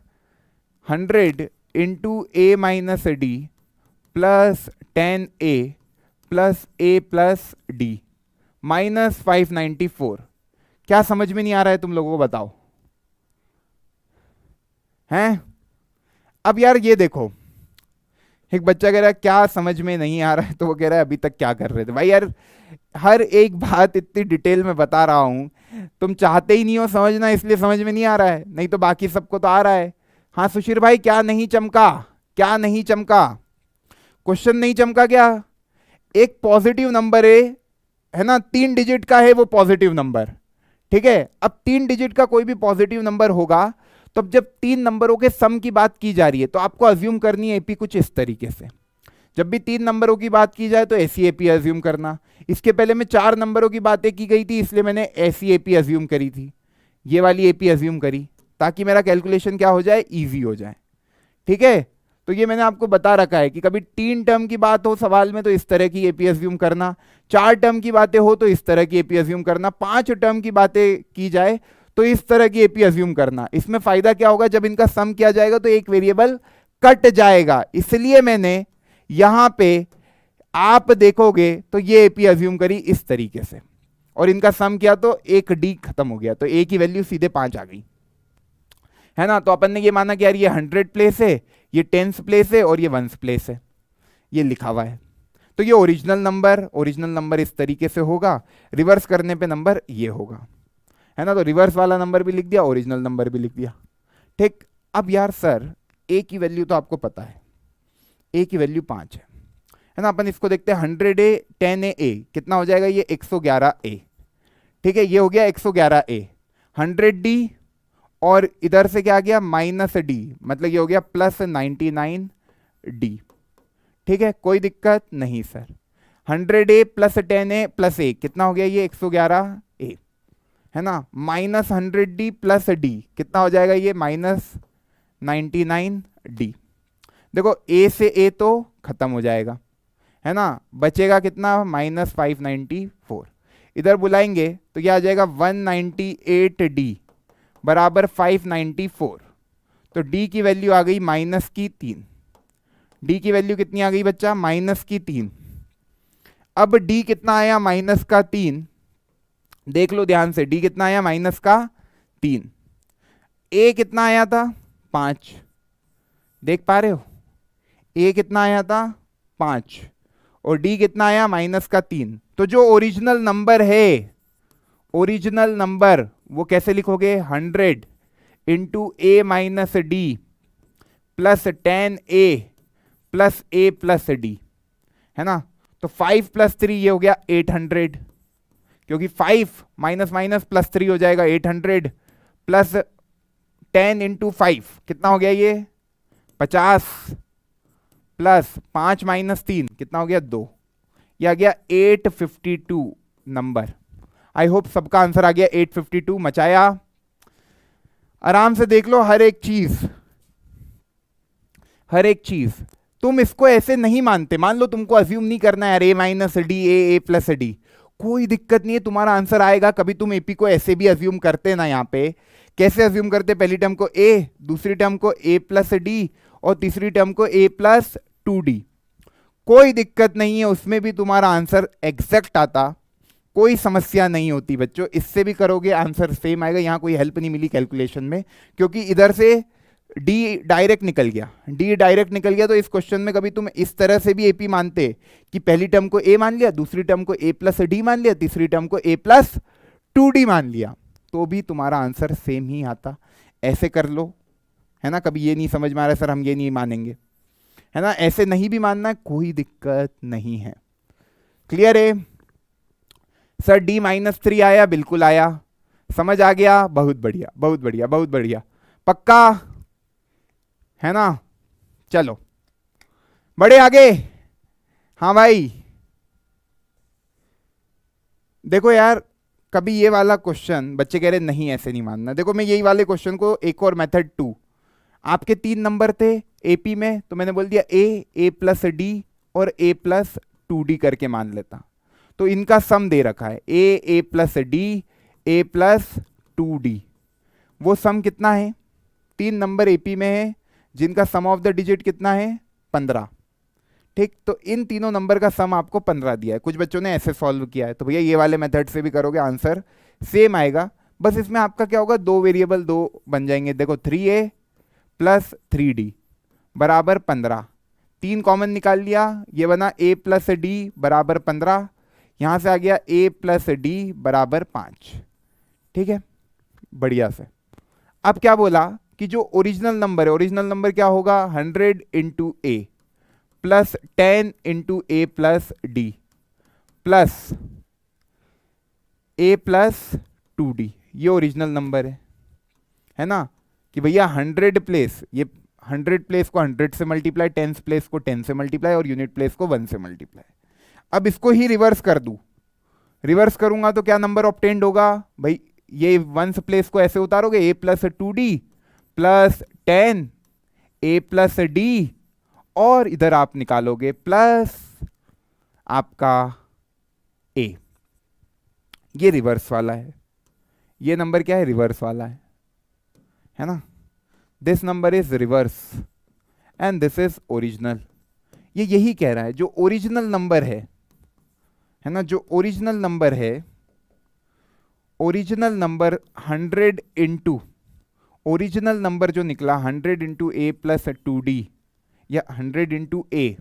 100 into a minus d plus 10a plus a plus d minus 594। क्या समझ में नहीं आ रहा है तुम लोगों को, बताओ हैं। अब यार ये देखो, एक बच्चा कह रहा है क्या समझ में नहीं आ रहा है, तो वो कह रहा है अभी तक क्या कर रहे थे। भाई यार हर एक बात इतनी डिटेल में बता रहा हूं, तुम चाहते ही नहीं हो समझना इसलिए समझ में नहीं आ रहा है, नहीं तो बाकी सबको तो आ रहा है। हाँ सुशीर भाई, क्या नहीं चमका, क्या नहीं चमका, क्वेश्चन नहीं चमका क्या। एक पॉजिटिव नंबर है ना, 3 डिजिट का है वो पॉजिटिव नंबर, ठीक है। अब 3 डिजिट का कोई भी पॉजिटिव नंबर होगा तो अब जब 3 नंबरों के सम की बात की जा रही है तो आपको अज्यूम करनी है एपी कुछ इस तरीके से। जब भी 3 नंबरों की बात की जाए तो ऐसी एपी अज्यूम करना। इसके पहले में 4 नंबरों की बातें की गई थी, इसलिए मैंने ऐसी एपी अज्यूम करी थी, ये वाली एपी अज्यूम करी ताकि मेरा कैलकुलेशन क्या हो जाए, ईजी हो जाए, ठीक है। तो ये मैंने आपको बता रखा है कि कभी 3 टर्म की बात हो सवाल में तो इस तरह की एपी अज्यूम करना, 4 टर्म की बातें हो तो इस तरह की एपी अज्यूम करना, 5 टर्म की बातें की जाए तो इस तरह की एपी अज्यूम करना। इसमें फायदा क्या होगा, जब इनका सम किया जाएगा तो एक वेरिएबल कट जाएगा, इसलिए मैंने यहां पे आप देखोगे तो ये एपी अज्यूम करी इस तरीके से। और इनका सम किया तो एक डी खत्म हो गया, तो ए की वैल्यू सीधे 5 आ गई, है ना। तो अपन ने ये माना कि यार ये 100 प्लेस है, ये 10th प्लेस है और ये 1st प्लेस है, ये लिखा हुआ है। तो ये ओरिजिनल नंबर इस तरीके से होगा, रिवर्स करने पे नंबर ये होगा, है ना। तो रिवर्स वाला नंबर भी लिख दिया, ओरिजिनल नंबर भी लिख दिया, ठीक। अब यार सर ए की वैल्यू तो आपको पता है, ए की वैल्यू 5 है ना। अपन इसको देखते हैं, 100A 10A कितना हो जाएगा, ये 111A, ठीक है। ये हो गया 111A, 100D और इधर से क्या आ गया -D, मतलब ये हो गया +99D, ठीक है। कोई दिक्कत नहीं सर। 100A + 10A + A कितना हो गया, ये 111A, है ना। -100D + D कितना हो जाएगा, ये -99D। देखो A से A तो खत्म हो जाएगा, है ना, बचेगा कितना, -594। इधर बुलाएंगे तो क्या आ जाएगा, 198D बराबर 594। तो D की वैल्यू आ गई -3। D की वैल्यू कितनी आ गई बच्चा, -3। अब D कितना आया, -3। देख लो ध्यान से, D कितना आया, -3। A कितना आया था, 5, देख पा रहे हो, A कितना आया था, 5, और D कितना आया, -3। तो जो ओरिजिनल नंबर है, ओरिजिनल नंबर वो कैसे लिखोगे, 100 into A - D + 10A + A + D, है ना। तो 5 + 3 ये हो गया 800, क्योंकि 5 - +3 हो जाएगा 800, प्लस 10 इंटू 5 कितना हो गया, ये 50, प्लस 5 - 3 कितना हो गया, 2, ये आ गया 852 नंबर। आई होप सबका आंसर आ गया 852। मचाया, आराम से देख लो हर एक चीज, हर एक चीज। तुम इसको ऐसे नहीं मानते, मान लो तुमको अज्यूम नहीं करना है A - D A + D, कोई दिक्कत नहीं है, तुम्हारा आंसर आएगा। कभी तुम एपी को ऐसे भी अज्यूम करते ना, यहाँ पे कैसे अज्यूम करते, पहली टर्म को A, दूसरी टर्म को A + D और तीसरी टर्म को A + 2D, कोई दिक्कत नहीं है, उसमें भी तुम्हारा आंसर एग्जैक्ट आता, कोई समस्या नहीं होती बच्चों। इससे भी करोगे आंसर सेम आएगा, यहाँ कोई हेल्प नहीं मिली कैलकुलेशन में, क्योंकि इधर से D डायरेक्ट निकल गया, D डायरेक्ट निकल गया। तो इस क्वेश्चन में कभी तुम इस तरह से भी एपी मानते कि पहली टर्म को A मान लिया, दूसरी टर्म को A + D मान लिया, तीसरी टर्म को A + 2D मान लिया, तो भी तुम्हारा आंसर सेम ही आता। ऐसे कर लो, है ना। कभी ये नहीं समझ में आ रहा सर हम ये नहीं मानेंगे, है ना, ऐसे नहीं भी मानना, कोई दिक्कत नहीं है। क्लियर है सर। D - 3 आया, बिल्कुल आया, समझ आ गया, बहुत बढ़िया बहुत बढ़िया बहुत बढ़िया, पक्का, है ना। चलो बड़े आगे। हाँ भाई, देखो यार, कभी ये वाला क्वेश्चन बच्चे कह रहे नहीं ऐसे नहीं मानना, देखो मैं यही वाले क्वेश्चन को एक और मेथड 2, आपके 3 नंबर थे एपी में, तो मैंने बोल दिया A + D और A + 2D करके मान लेता। तो इनका सम दे रखा है A + D A + 2D, वो सम कितना है, 3 नंबर एपी में है जिनका सम ऑफ द डिजिट कितना है, 15, ठीक। तो इन तीनों नंबर का सम आपको 15 दिया है। कुछ बच्चों ने ऐसे सॉल्व किया है, तो भैया ये वाले मेथड से भी करोगे आंसर सेम आएगा, बस इसमें आपका क्या होगा, 2 वेरिएबल 2 बन जाएंगे। देखो 3A + 3D बराबर 15, 3 कॉमन निकाल लिया, ये बना A + D बराबर 15, यहां से आ गया A + D बराबर 5, ठीक है, बढ़िया से। अब क्या बोला कि जो ओरिजिनल नंबर है, ओरिजिनल नंबर क्या होगा, 100 into A + 10 into A + D plus A + 2D, ये ओरिजिनल नंबर है ना। कि भैया 100 प्लेस, ये 100 प्लेस को 100 से मल्टीप्लाई, 10 प्लेस को 10 से मल्टीप्लाई और यूनिट प्लेस को 1 से मल्टीप्लाई। अब इसको ही रिवर्स कर दूं, रिवर्स करूंगा तो क्या नंबर ऑब्टेन्ड होगा भाई, ये 1 प्लेस को ऐसे उतारोगे A + 2D + 10 A + D और इधर आप निकालोगे प्लस आपका A, ये रिवर्स वाला है, ये नंबर क्या है, रिवर्स वाला है ना। This number is reverse and this is original. ये यही कह रहा है, जो ओरिजिनल नंबर है ना, जो ओरिजिनल नंबर है original number 100 into original number जो निकला 100 इंटू ए प्लस 2d या 100 इंटू ए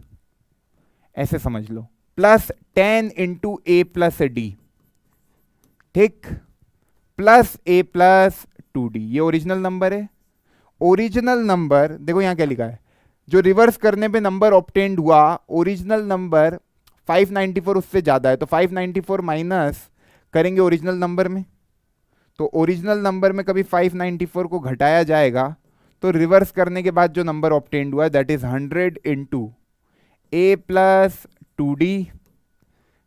ऐसे समझ लो, plus 10 into a plus d, ठीक, प्लस ए प्लस 2d, ये ओरिजिनल नंबर है। ओरिजिनल नंबर देखो यहां क्या लिखा है, जो रिवर्स करने पे नंबर ऑब्टेन्ड हुआ, ओरिजिनल नंबर 594 उससे ज्यादा है, तो 594 माइनस करेंगे ओरिजिनल नंबर में, तो ओरिजिनल नंबर में कभी 594 को घटाया जाएगा, तो रिवर्स करने के बाद जो नंबर ऑब्टेन्ड हुआ that is 100 into a plus 2d,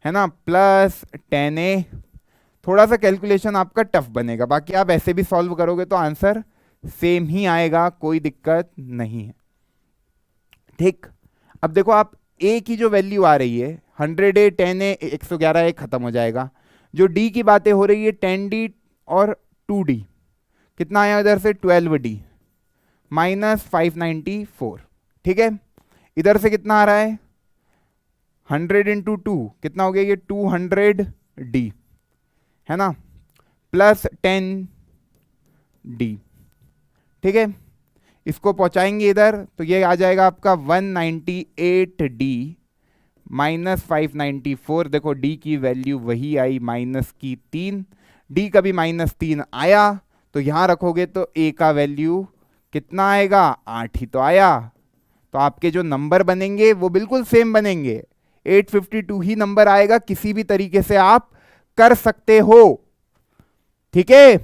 है ना, प्लस 10a। थोड़ा सा कैलकुलेशन आपका टफ बनेगा, बाकी आप ऐसे भी सॉल्व करोगे तो आंसर सेम ही आएगा, कोई दिक्कत नहीं है, ठीक। अब देखो आप a की जो वैल्यू आ रही है 100a 10a 111a खत्म हो जाएगा, जो d की बातें हो रही है 10d और 2d, कितना आया इधर से 12d माइनस 594, ठीक है। इधर से कितना आ रहा है 100 इंटू 2, कितना हो गया ये 200d, है ना, प्लस 10d, ठीक है। इसको पहुंचाएंगे इधर तो ये आ जाएगा आपका 198d माइनस 594, देखो d की वैल्यू वही आई माइनस की 3, d का भी माइनस 3 आया, तो यहां रखोगे तो a का वैल्यू कितना आएगा 8 ही तो आया, तो आपके जो नंबर बनेंगे वो बिल्कुल सेम बनेंगे, 852 ही नंबर आएगा, किसी भी तरीके से आप कर सकते हो, ठीक है।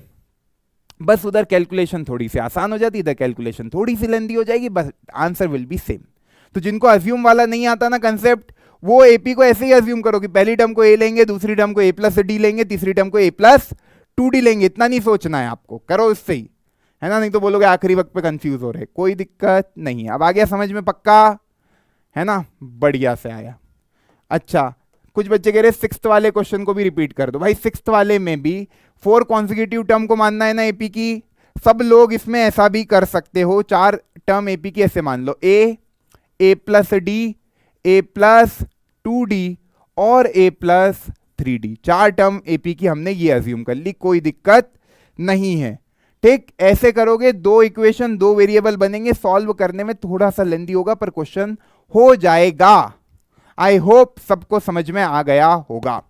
बस उधर कैलकुलेशन थोड़ी सी आसान हो जाती, इधर कैलकुलेशन थोड़ी सी लेंदी हो जाएगी, बस आंसर विल बी सेम। तो जिनको अज्यूम वाला नहीं आता ना कंसेप्ट, वो एपी को ऐसे ही अज्यूम करो कि पहली टर्म को ए लेंगे, दूसरी टर्म को ए प्लस डी लेंगे, तीसरी टर्म को ए प्लस 2d लेंगे, इतना नहीं सोचना है आपको, करो इससे ही, है ना, नहीं तो बोलोगे आखिरी वक्त पे कंफ्यूज हो रहे, कोई दिक्कत नहीं है। अब आ गया समझ में पक्का, है ना, बढ़िया से आया। अच्छा, कुछ बच्चे कह रहे सिक्स्थ वाले क्वेश्चन को भी रिपीट कर दो। भाई सिक्स्थ वाले में भी 4 कॉन्जिक्यूटिव टर्म को मानना है ना एपी की, सब लोग इसमें ऐसा भी कर सकते हो, 4 टर्म एपी की ऐसे मान लो, ए plus d, a plus 2d और ए प्लस 3d, 4 टर्म एपी की हमने ये अज्यूम कर ली, कोई दिक्कत नहीं है, ठीक। ऐसे करोगे 2 इक्वेशन 2 वेरिएबल बनेंगे, सॉल्व करने में थोड़ा सा लेंदी होगा पर क्वेश्चन हो जाएगा। आई होप सबको समझ में आ गया होगा।